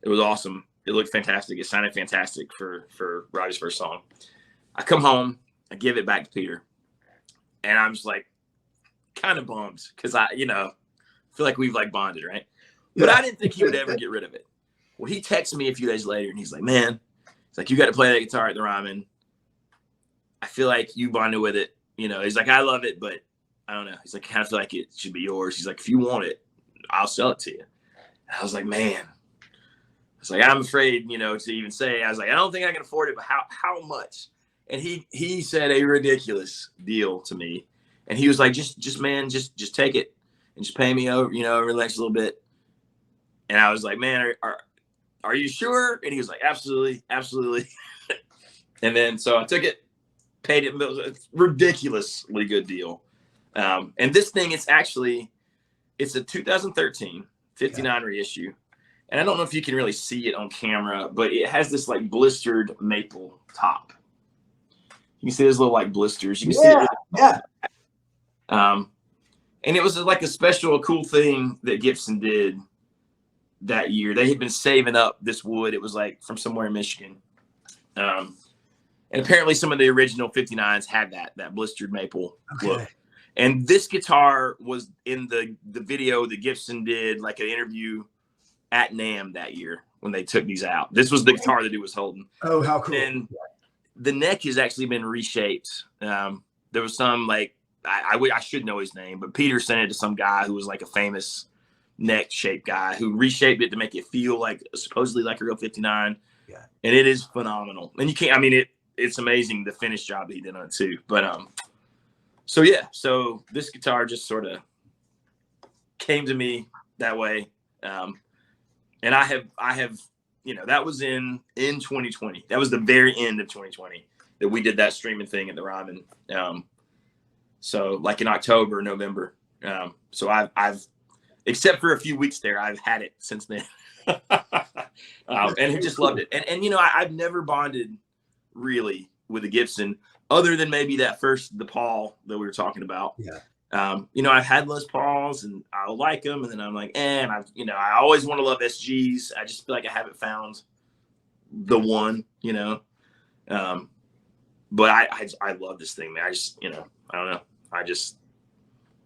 It was awesome. It looked fantastic. It sounded fantastic for Robbie's first song. I come home, I give it back to Peter, and I'm just like kind of bummed because I feel like we've like bonded, right? But I didn't think he would ever get rid of it. Well, he texted me a few days later, and he's like, man, it's like, you got to play that guitar at the Ryman. I feel like you bonded with it. You know, he's like, I love it, but I don't know. He's like, I kind of feel like it should be yours. He's like, if you want it, I'll sell it to you. And I was like, man. It's like, I'm afraid, to even say. I was like, I don't think I can afford it, but how much? And he said a ridiculous deal to me. And he was like, just take it and just pay me over, relax a little bit. And I was like, man, are you sure? And he was like, absolutely. And then so I took it, paid it. It was a ridiculously good deal. And this thing, it's a 2013 59 reissue. And I don't know if you can really see it on camera, but it has this like blistered maple top. You can see those little like blisters. You can see it. Yeah. And it was like a special, cool thing that Gibson did that year. They had been saving up this wood. It was like from somewhere in Michigan. And apparently some of the original 59s had that blistered maple look. And this guitar was in the video that Gibson did, like an interview at NAMM that year when they took these out. This was the guitar that he was holding. Oh, how cool. And the neck has actually been reshaped. There was some like, I should know his name, but Peter sent it to some guy who was like a famous neck shape guy who reshaped it to make it feel like supposedly like a real 59. Yeah. And it is phenomenal. And you can't, I mean, it's amazing the finish job that he did on it too. But, so this guitar just sort of came to me that way. And I have, that was in 2020. That was the very end of 2020 that we did that streaming thing at the Ryman. So like in October, November. So I've, except for a few weeks there, I've had it since then. And he just loved it. And I've never bonded really with a Gibson other than maybe the Paul that we were talking about. Yeah. I've had Les Pauls and I like them. And then I'm like, and I always want to love SGs. I just feel like I haven't found the one, but I love this thing, man. I just, I don't know.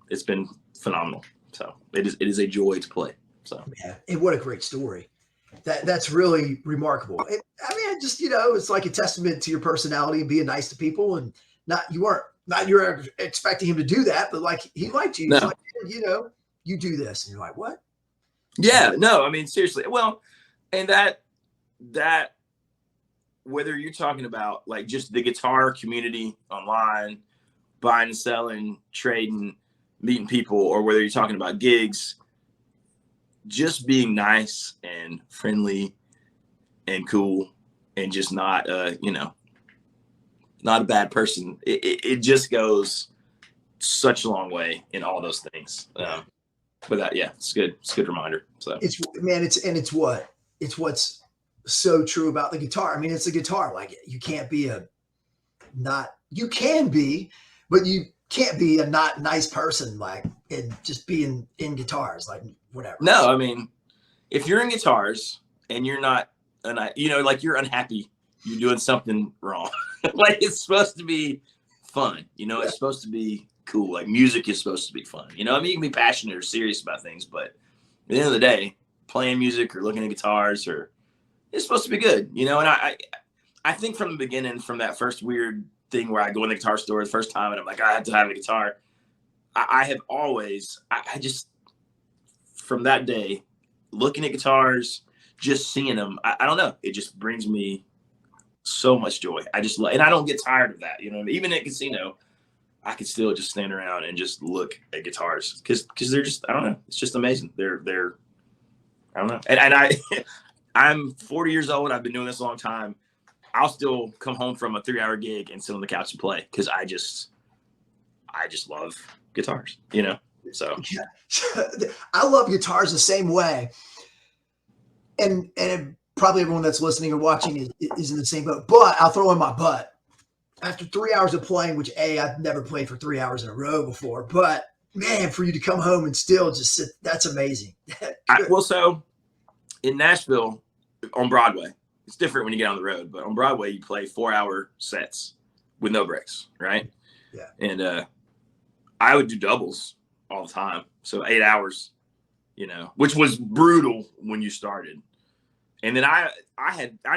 It's been phenomenal. So it is a joy to play. So yeah, and what a great story. That's really remarkable. It's like a testament to your personality and being nice to people, and you were expecting him to do that, but like he liked you. No. He's like, you do this, and you're like, what? Yeah, no, I mean seriously. Well, and that whether you're talking about like just the guitar community online, buying and selling, trading, meeting people, or whether you're talking about gigs, just being nice and friendly and cool and just not not a bad person. It just goes such a long way in all those things. But that, yeah, it's good. It's a good reminder. So it's what's so true about the guitar. I mean, it's a guitar. Like you can't be you can be, but you can't be a not nice person, like, and just being in guitars, like whatever. No, I mean, if you're in guitars and you're not, like you're unhappy, you're doing something wrong. Like it's supposed to be fun, it's supposed to be cool. Like music is supposed to be fun. I mean, you can be passionate or serious about things, but at the end of the day, playing music or looking at guitars it's supposed to be good, and I think from the beginning, from that first weird thing where I go in the guitar store the first time and I'm like, I have to have a guitar. I have always, I just, from that day, looking at guitars, just seeing them, I don't know. It just brings me so much joy. I just love, and I don't get tired of that. Even at casino, I could still just stand around and just look at guitars because they're just, I don't know. It's just amazing. They're, I don't know. And I'm 40 years old. I've been doing this a long time. I'll still come home from a 3-hour gig and sit on the couch and play because I just love guitars, So yeah. I love guitars the same way, and probably everyone that's listening or watching is in the same boat. But I'll throw in my butt after 3 hours of playing, which I've never played for 3 hours in a row before. But man, for you to come home and still just sit, that's amazing. So in Nashville on Broadway. It's different when you get on the road, but on Broadway, you play 4-hour sets with no breaks, right? Yeah. And I would do doubles all the time. So 8 hours, which was brutal when you started. And then I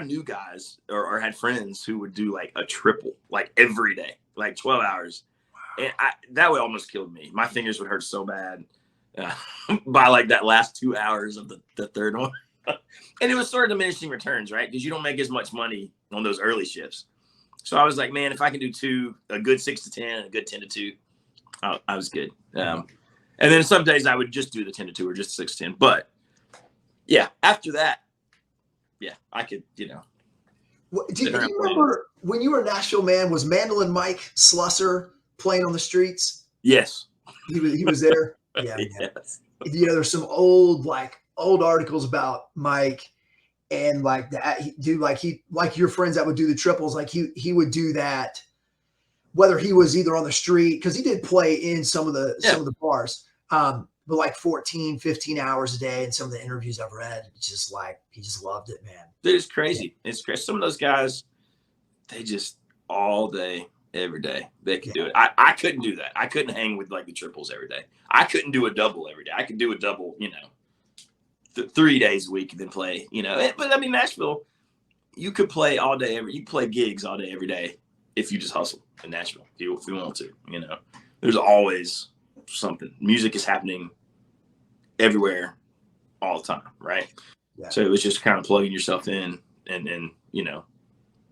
knew guys or had friends who would do like a triple, like every day, like 12 hours. Wow. And that would almost kill me. My fingers would hurt so bad by like that last 2 hours of the third one. And it was sort of diminishing returns, right? Because you don't make as much money on those early shifts. So I was like, man, if I can do a good 6 to 10 and a good 10 to 2, I was good. And then some days I would just do the 10 to 2 or just 6 to 10. But yeah, after that, yeah, I could, Do you remember when you were in Nashville, man, was Mandolin Mike Slusser playing on the streets? Yes. He was there. Yeah, man. Yes. There's some old articles about Mike, and like that dude, like your friends that would do the triples, like he would do that, whether he was either on the street, because he did play in some of the bars, but like 14, 15 hours a day. And some of the interviews I've read, it's just like he just loved it, man. Dude, it's crazy. It's crazy. Some of those guys, they just all day, every day, they can do it. I couldn't do that. I couldn't hang with like the triples every day. I couldn't do a double every day. I could do a double, 3 days a week and then play, But I mean, Nashville, you could play all day, you play gigs all day, every day if you just hustle in Nashville, if you want to, There's always something. Music is happening everywhere all the time, right? Yeah. So it was just kind of plugging yourself in and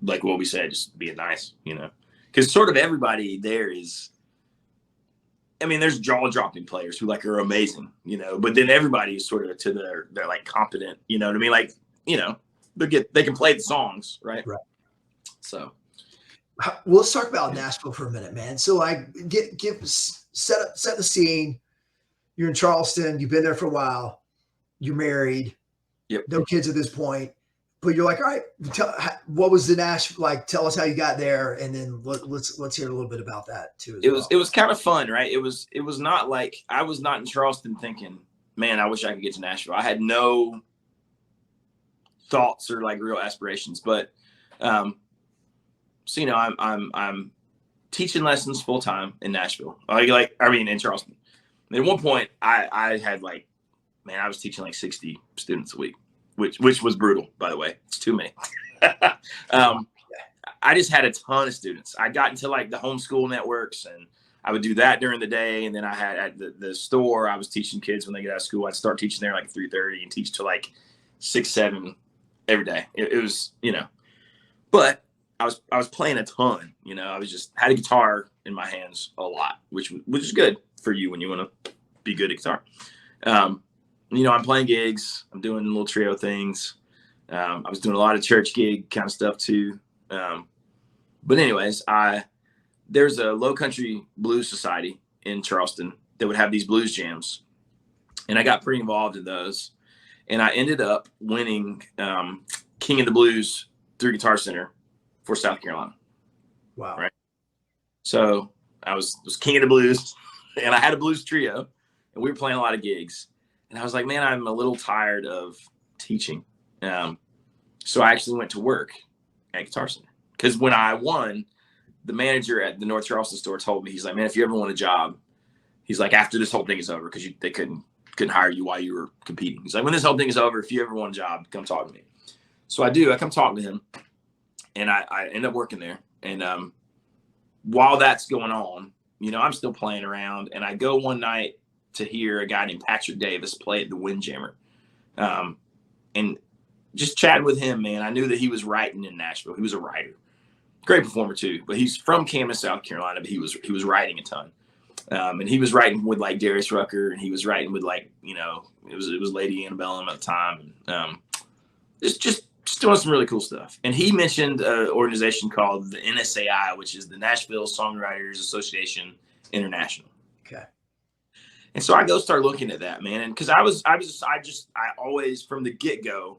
like what we said, just being nice, because sort of everybody there is, I mean, there's jaw-dropping players who are amazing, but then everybody is sort of to they're like competent, you know what I mean? Like, they can play the songs, right? Right. So, well, let's talk about Nashville for a minute, man. So like set the scene. You're in Charleston, you've been there for a while, you're married, yep, no kids at this point, but you're like, all right, what was the Nashville like? Tell us how you got there, and then let's hear a little bit about that too. It was kind of fun, right? It was not like I was not in Charleston thinking, man, I wish I could get to Nashville. I had no thoughts or like real aspirations, but so I'm teaching lessons full time in Nashville. In Charleston. And at one point, I had I was teaching 60 students a week, which was brutal, by the way. It's too many. I just had a ton of students. I got into the homeschool networks, and I would do that during the day. And then I had at the store, I was teaching kids when they get out of school. I'd start teaching there 3:30 and teach till 6, 7 every day. It was, but I was playing a ton, I was just had a guitar in my hands a lot, which is good for you when you want to be good at guitar. I'm playing gigs, I'm doing little trio things. I was doing a lot of church gig kind of stuff too. But anyways, there's a low country blues society in Charleston that would have these blues jams. And I got pretty involved in those. And I ended up winning King of the Blues through Guitar Center for South Carolina. Wow. Right. So I was King of the Blues, and I had a blues trio, and we were playing a lot of gigs. And I was like, man, I'm a little tired of teaching. So I actually went to work at Guitar Center. Because when I won, the manager at the North Charleston store told me, he's like, man, if you ever want a job, he's like, after this whole thing is over, because they couldn't hire you while you were competing. He's like, when this whole thing is over, if you ever want a job, come talk to me. So I do. I come talk to him, and I end up working there. And while that's going on, I'm still playing around. And I go one night to hear a guy named Patrick Davis play at the Windjammer. And just chatting with him, man, I knew that he was writing in Nashville. He was a writer. Great performer too, but he's from Camden, South Carolina, but he was writing a ton. And he was writing with Darius Rucker, and he was writing with it was Lady Antebellum at the time. And just doing some really cool stuff. And he mentioned an organization called the NSAI, which is the Nashville Songwriters Association International. Okay. And so I go start looking at that, man. And because I always from the get-go,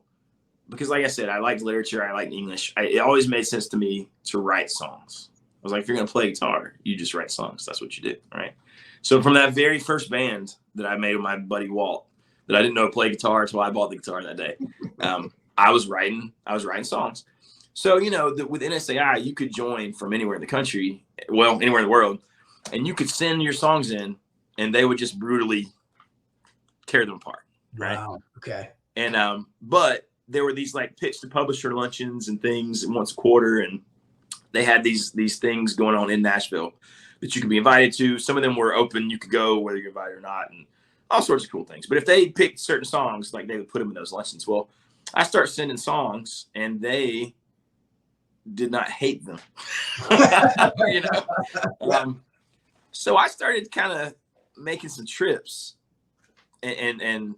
because like I said, I liked literature, I liked English. It always made sense to me to write songs. I was like, if you're going to play guitar, you just write songs. That's what you do, right? So from that very first band that I made with my buddy Walt, that I didn't know play guitar until I bought the guitar that day, I was writing songs. So, with NSAI, you could join from anywhere in the country, anywhere in the world, and you could send your songs in, and they would just brutally tear them apart, right? Wow. Okay. And but there were these pitch to publisher luncheons and things once a quarter, and they had these things going on in Nashville that you could be invited to. Some of them were open, you could go whether you're invited or not, and all sorts of cool things. But if they picked certain songs, they would put them in those luncheons. Well, I start sending songs, and they did not hate them. So I started kind of making some trips, and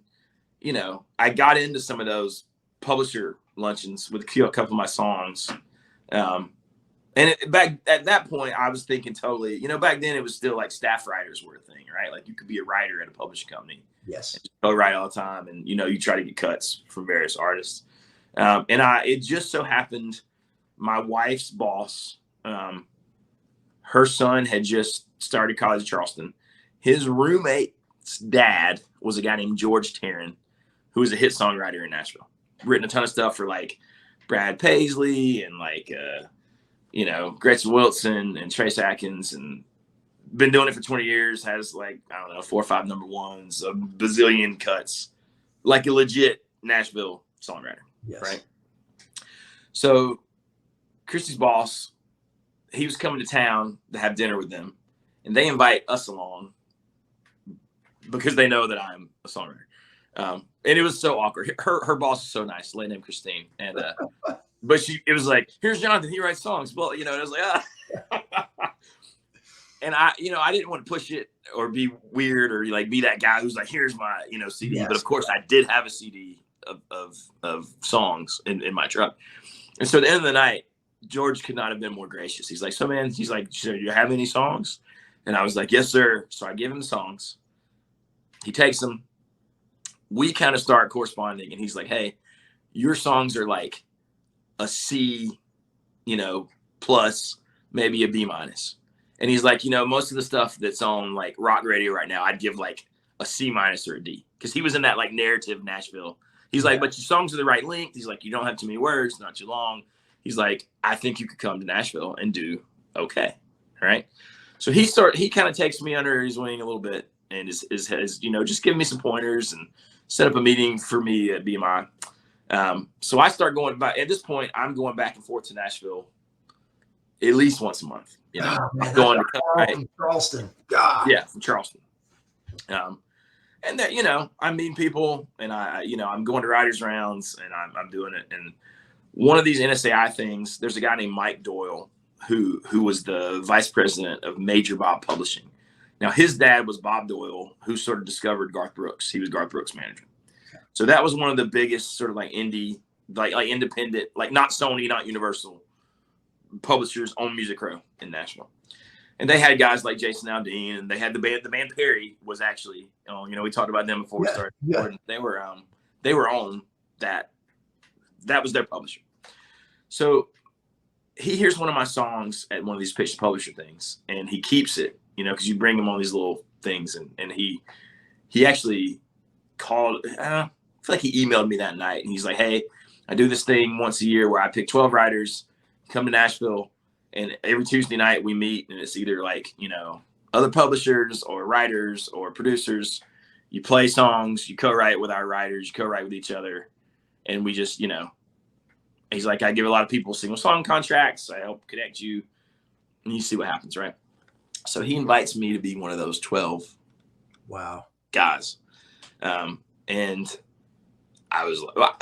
I got into some of those publisher luncheons with a couple of my songs. And back at that point, I was thinking totally, back then it was still like staff writers were a thing, right? Like you could be a writer at a publishing company. Yes. Co-write all the time. And, you try to get cuts from various artists. It just so happened my wife's boss, her son had just started college at Charleston. His roommate's dad was a guy named George Taryn, who was a hit songwriter in Nashville. Written a ton of stuff for like Brad Paisley and like, Gretchen Wilson and Trace Atkins, and been doing it for 20 years, has like, I don't know, 4 or 5 number ones, a bazillion cuts, like a legit Nashville songwriter. Yes. Right. So Christy's boss, he was coming to town to have dinner with them, and they invite us along because they know that I'm a songwriter. And it was so awkward. Her boss is so nice, lady named Christine. And, but it was like, here's Jonathan, he writes songs. Well, and I was like, and I didn't want to push it or be weird or like be that guy who's like, here's my, CD. Yes. But of course I did have a CD of songs in my truck. And so at the end of the night, George could not have been more gracious. He's like, so man, he's like, do you have any songs? And I was like, yes, sir. So I give him the songs. He takes them. We kind of start corresponding, and he's like, hey, your songs are like a C, plus, maybe a B minus. And he's like, most of the stuff that's on like rock radio right now, I'd give like a C minus or a D. Cause he was in that like narrative Nashville. He's like, but your songs are the right length. He's like, you don't have too many words, not too long. He's like, I think you could come to Nashville and do okay. All right. So he kind of takes me under his wing a little bit and has just giving me some pointers and set up a meeting for me at BMI. So I start going back. At this point, I'm going back and forth to Nashville at least once a month. Oh, man, going to from Charleston. God. Yeah, from Charleston. And that, I'm meeting people, and I'm going to writers' rounds, and I'm doing it. And one of these NSAI things, there's a guy named Mike Doyle who was the vice president of Major Bob Publishing. Now, his dad was Bob Doyle, who sort of discovered Garth Brooks. He was Garth Brooks' manager. So that was one of the biggest sort of like indie, like independent, like not Sony, not Universal publishers on Music Row in Nashville. And they had guys like Jason Aldean, and they had the band Perry was actually, we talked about them before we started. Yeah. They were on that. That was their publisher. So he hears one of my songs at one of these pitch publisher things, and he keeps it, because you bring him on these little things. And he actually called, I feel like he emailed me that night, and he's like, hey, I do this thing once a year where I pick 12 writers, come to Nashville, and every Tuesday night we meet, and it's either like, other publishers or writers or producers. You play songs, you co-write with our writers, you co-write with each other. And we just, he's like, I give a lot of people single song contracts. I help connect you, and you see what happens, right? So he invites me to be one of those 12 guys. And I was like,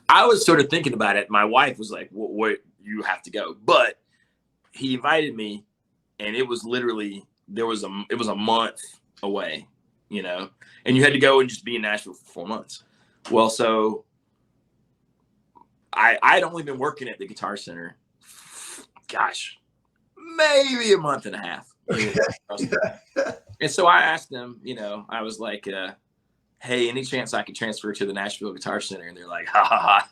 I was sort of thinking about it. My wife was like, what you have to go. But he invited me, and it was literally, it was a month away, and you had to go and just be in Nashville for 4 months. Well, so I'd only been working at the Guitar Center, gosh, maybe a month and a half. And so I asked them, I was like, hey, any chance I could transfer to the Nashville Guitar Center? And they're like, ha ha ha.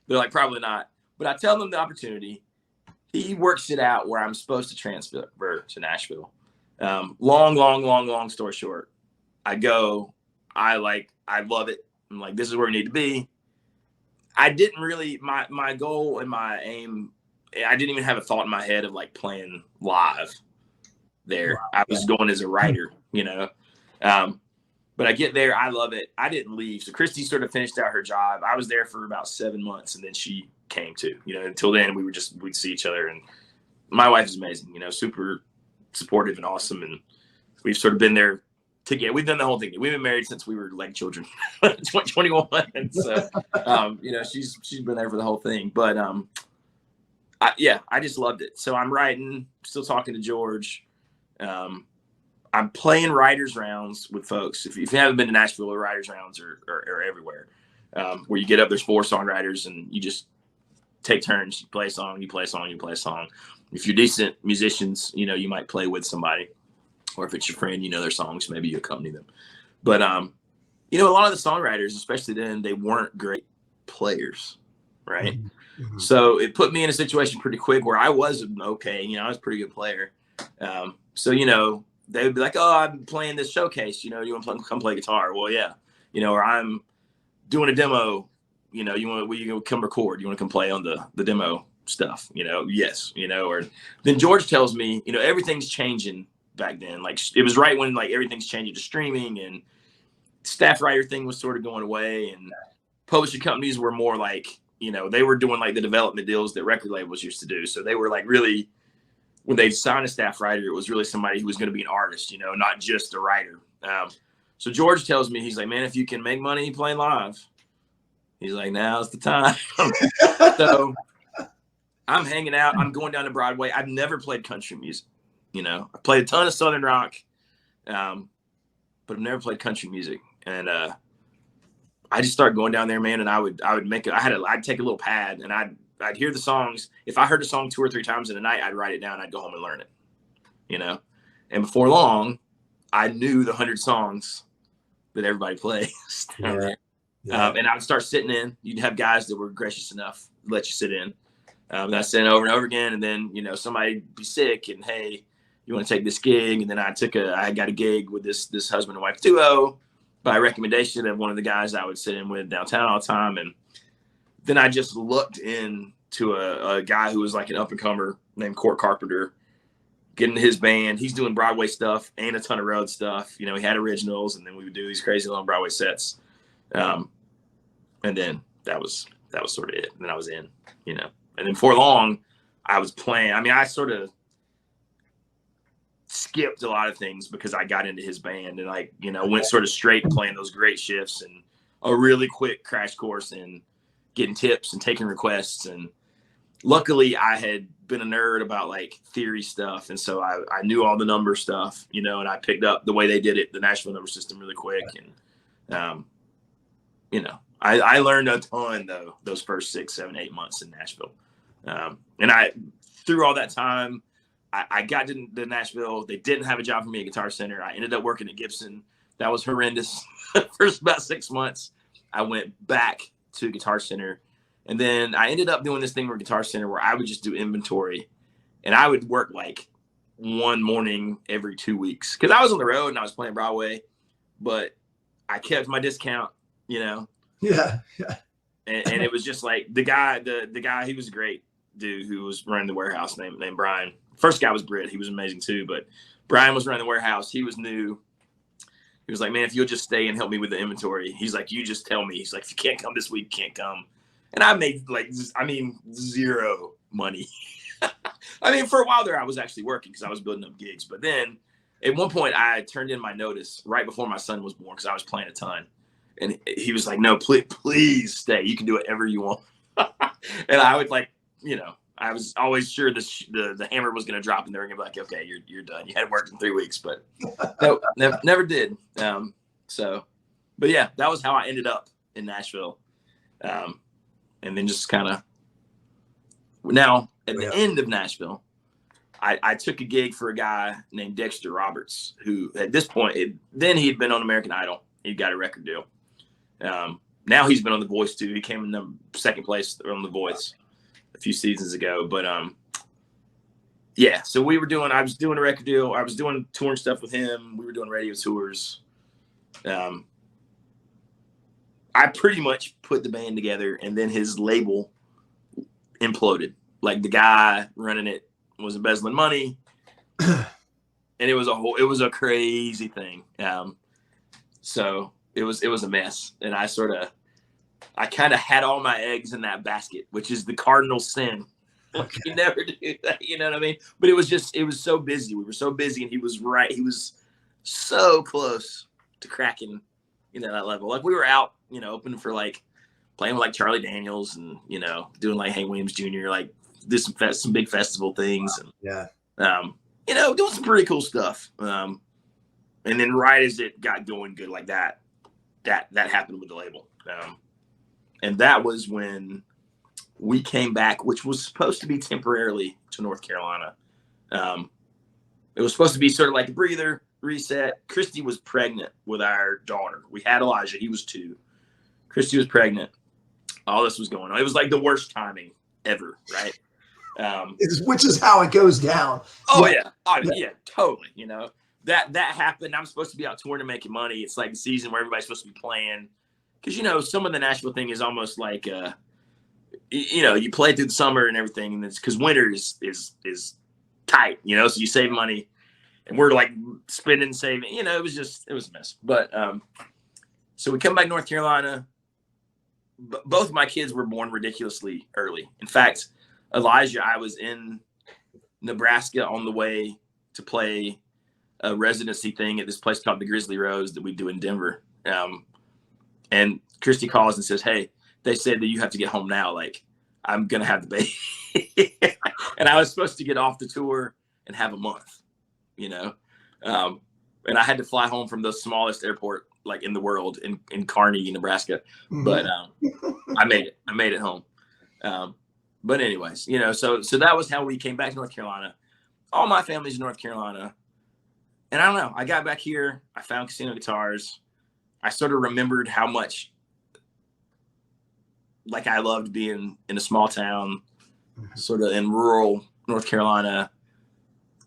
They're like, probably not. But I tell them the opportunity. He works it out where I'm supposed to transfer to Nashville. Long story short, I go, I love it. I'm like, this is where we need to be. I didn't really, my goal and my aim, I didn't even have a thought in my head of like playing live there. Wow. I was going as a writer, but I get there. I love it. I didn't leave. So Christy sort of finished out her job. I was there for about 7 months, and then she came too, until then we'd see each other. And my wife is amazing, super supportive and awesome. And we've sort of been there together. We've done the whole thing. We've been married since we were like children, 21. And so, she's been there for the whole thing. But I just loved it. So I'm writing, still talking to George. I'm playing writers rounds with folks. If you haven't been to Nashville, writers rounds are everywhere. Where you get up, there's 4 songwriters, and you just take turns. You play a song, you play a song, you play a song. If you're decent musicians, you know, you might play with somebody, or if it's your friend, you know their songs, maybe you accompany them. But you know, a lot of the songwriters, especially then, they weren't great players, right? Mm-hmm. So it put me in a situation pretty quick where I was okay. You know, I was a pretty good player. So, you know, they would be like, oh, I'm playing this showcase. You know, you want to come play guitar? Well, yeah. You know, or I'm doing a demo. You know, you come record? You want to come play on the demo stuff? You know, yes. You know, or then George tells me, you know, everything's changing back then. Like it was right when like everything's changing to streaming, and staff writer thing was sort of going away, and publishing companies were more like, you know, they were doing like the development deals that record labels used to do. So they were like really, when they signed a staff writer, it was really somebody who was going to be an artist, you know, not just a writer. So George tells me, he's like, man, if you can make money playing live, he's like, now's the time. So I'm hanging out. I'm going down to Broadway. I've never played country music. You know, I played a ton of Southern rock, but I've never played country music. And I just started going down there, man. And I would make it. I'd take a little pad, and I'd hear the songs. If I heard a song 2 or 3 times in a night, I'd write it down. I'd go home and learn it, you know. And before long, I knew the 100 songs that everybody plays. Yeah. And I would start sitting in. You'd have guys that were gracious enough to let you sit in. And I sit in over and over again. And then, you know, somebody would be sick, and hey, you want to take this gig? And then I got a gig with this husband and wife duo by recommendation of one of the guys I would sit in with downtown all the time. And then I just looked into a guy who was like an up and comer named Court Carpenter, getting his band. He's doing Broadway stuff and a ton of road stuff. You know, he had originals, and then we would do these crazy long Broadway sets. And then that was sort of it. And then I was in, you know, and then for long I was playing. I mean, I sort of skipped a lot of things because I got into his band, and like, you know, went sort of straight playing those great shifts and a really quick crash course and getting tips and taking requests. And luckily I had been a nerd about like theory stuff. And so I knew all the number stuff, you know, and I picked up the way they did it, the Nashville number system, really quick. And, you know, I learned a ton though, those first 6, 7, 8 months in Nashville. And through all that time, I got to Nashville. They didn't have a job for me at Guitar Center. I ended up working at Gibson. That was horrendous. First about 6 months, I went back to Guitar Center. And then I ended up doing this thing with Guitar Center where I would just do inventory. And I would work like one morning every 2 weeks. Because I was on the road and I was playing Broadway. But I kept my discount, you know. Yeah. And it was just like the guy, he was a great dude who was running the warehouse named Brian. First guy was Britt. He was amazing too. But Brian was running the warehouse. He was new. He was like, man, if you'll just stay and help me with the inventory. He's like, you just tell me. He's like, if you can't come this week, you can't come. And I made zero money. I mean, for a while there, I was actually working because I was building up gigs. But then at one point I turned in my notice right before my son was born because I was playing a ton. And he was like, no, please stay. You can do whatever you want. And I would like, you know, I was always sure the hammer was going to drop and they were going to be like, okay, you're done. You hadn't worked in 3 weeks, but no, never did. So, but yeah, that was how I ended up in Nashville. And then just kind of now at the end of Nashville, I took a gig for a guy named Dexter Roberts, who at this point, then he had been on American Idol. He got a record deal. Now he's been on The Voice too. He came in second place on The Voice a few seasons ago. But yeah, so I was doing a record deal. I was doing touring stuff with him. We were doing radio tours. I pretty much put the band together, and then his label imploded. Like the guy running it was embezzling money, and it was a crazy thing. So it was a mess, and I kind of had all my eggs in that basket, which is the cardinal sin. Okay. You never do that, you know what I mean? But it was so busy. We were so busy, and he was right. He was so close to cracking, you know, that level. Like we were out, you know, opening for like playing with like Charlie Daniels and, you know, doing like Hank Williams Jr., like did some big festival things. And, you know, doing some pretty cool stuff. And then right as it got going good like that happened with the label. And that was when we came back, which was supposed to be temporarily to North Carolina. It was supposed to be sort of like a breather, reset. Christy was pregnant with our daughter. We had Elijah. He was 2. Christy was pregnant. All this was going on. It was like the worst timing ever, right? Which is how it goes down. Oh, yeah. Yeah, totally. You know, that happened. I'm supposed to be out touring and making money. It's like the season where everybody's supposed to be playing. Because, you know, some of the Nashville thing is almost like, you know, you play through the summer and everything. And it's because winter is tight, you know, so you save money. And we're like spending, saving. You know, it was a mess. But so we come back to North Carolina. Both of my kids were born ridiculously early. In fact, Elijah, I was in Nebraska on the way to play a residency thing at this place called the Grizzly Rose that we do in Denver. And Christy calls and says, hey, they said that you have to get home now. Like, I'm going to have the baby. And I was supposed to get off the tour and have a month, you know. And I had to fly home from the smallest airport like in the world in Kearney, Nebraska. Mm-hmm. But I made it home. But anyways, you know, so that was how we came back to North Carolina. All my family's in North Carolina. And I don't know, I got back here, I found Casino Guitars. I sort of remembered how much like I loved being in a small town, sort of in rural North Carolina,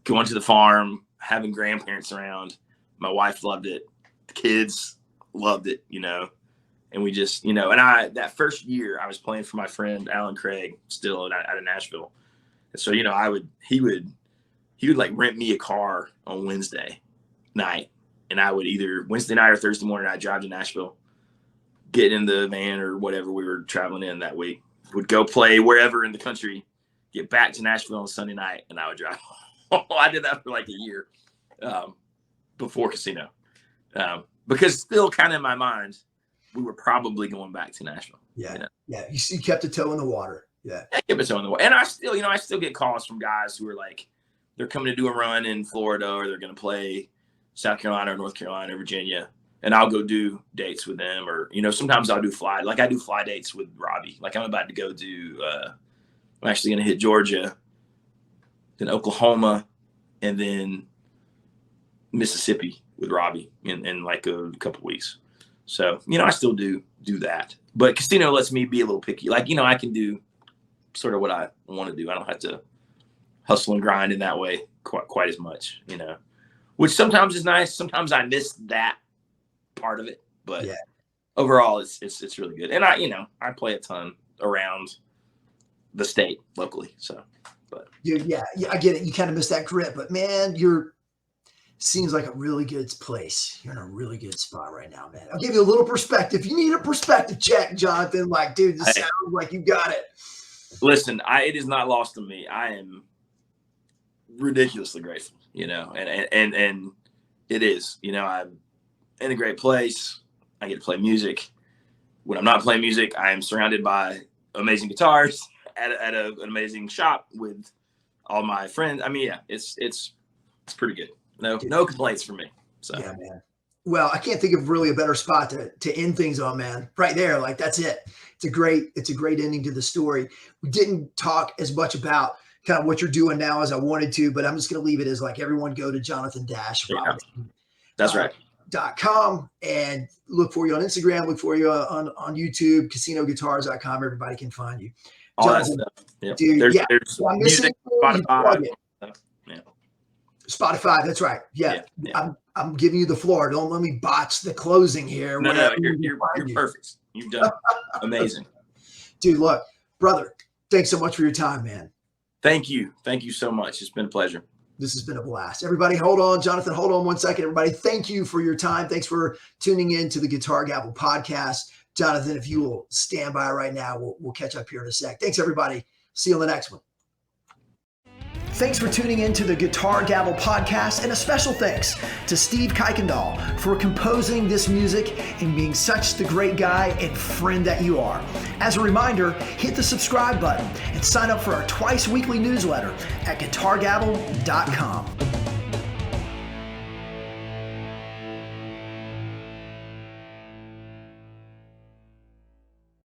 going to the farm, having grandparents around. My wife loved it. The kids loved it, you know. And we just, you know, and that first year I was playing for my friend Alan Craig, still out of Nashville. And so, you know, he would like rent me a car on Wednesday night. And I would either Wednesday night or Thursday morning, I'd drive to Nashville, get in the van or whatever we were traveling in that week, would go play wherever in the country, get back to Nashville on Sunday night, and I would drive home. I did that for like a year before Casino. Because still kind of in my mind, we were probably going back to Nashville. Yeah. You know? Yeah. You kept a toe in the water. Yeah. I kept a toe in the water. And I still get calls from guys who are like, they're coming to do a run in Florida or they're going to play South Carolina or North Carolina or Virginia. And I'll go do dates with them, or, you know, sometimes I'll do fly dates with Robbie. Like I'm about to go do, I'm actually going to hit Georgia, then Oklahoma, and then Mississippi with Robbie in like a couple weeks. So, you know, I still do that, but Casino lets me be a little picky. Like, you know, I can do sort of what I want to do. I don't have to hustle and grind in that way quite as much, you know, which sometimes is nice. Sometimes I miss that part of it, but yeah. Overall it's really good. And I play a ton around the state locally. So, but yeah, I get it. You kind of miss that grip, but man, seems like a really good place. You're in a really good spot right now, man. I'll give you a little perspective. You need a perspective check, Jonathan. Like, dude, this sounds like you got it. Listen, it is not lost on me. I am ridiculously grateful, you know, and it is, you know, I'm in a great place. I get to play music. When I'm not playing music, I am surrounded by amazing guitars at an amazing shop with all my friends. I mean, yeah, it's pretty good. No complaints from me. So yeah, man. Well, I can't think of really a better spot to end things on, man. Right there, like that's it. It's a great ending to the story. We didn't talk as much about kind of what you're doing now as I wanted to, but I'm just going to leave it as like everyone go to Jonathan Robinson. That's right. .com and look for you on Instagram. Look for you on YouTube. CasinoGuitars.com. Everybody can find you. All Jonathan, that stuff. Yep. Dude, there's music, Spotify. Yeah. Spotify, that's right. Yeah. I'm giving you the floor. Don't let me botch the closing here. No, you're perfect. You've done amazing. Dude, look, brother, thanks so much for your time, man. Thank you so much. It's been a pleasure. This has been a blast. Everybody, hold on. Jonathan, hold on 1 second. Everybody, thank you for your time. Thanks for tuning in to the Guitar Gavel podcast. Jonathan, if you will stand by right now, we'll catch up here in a sec. Thanks, everybody. See you on the next one. Thanks for tuning in to the Guitar Gavel podcast, and a special thanks to Steve Kuykendall for composing this music and being such the great guy and friend that you are. As a reminder, hit the subscribe button and sign up for our twice weekly newsletter at guitargavel.com.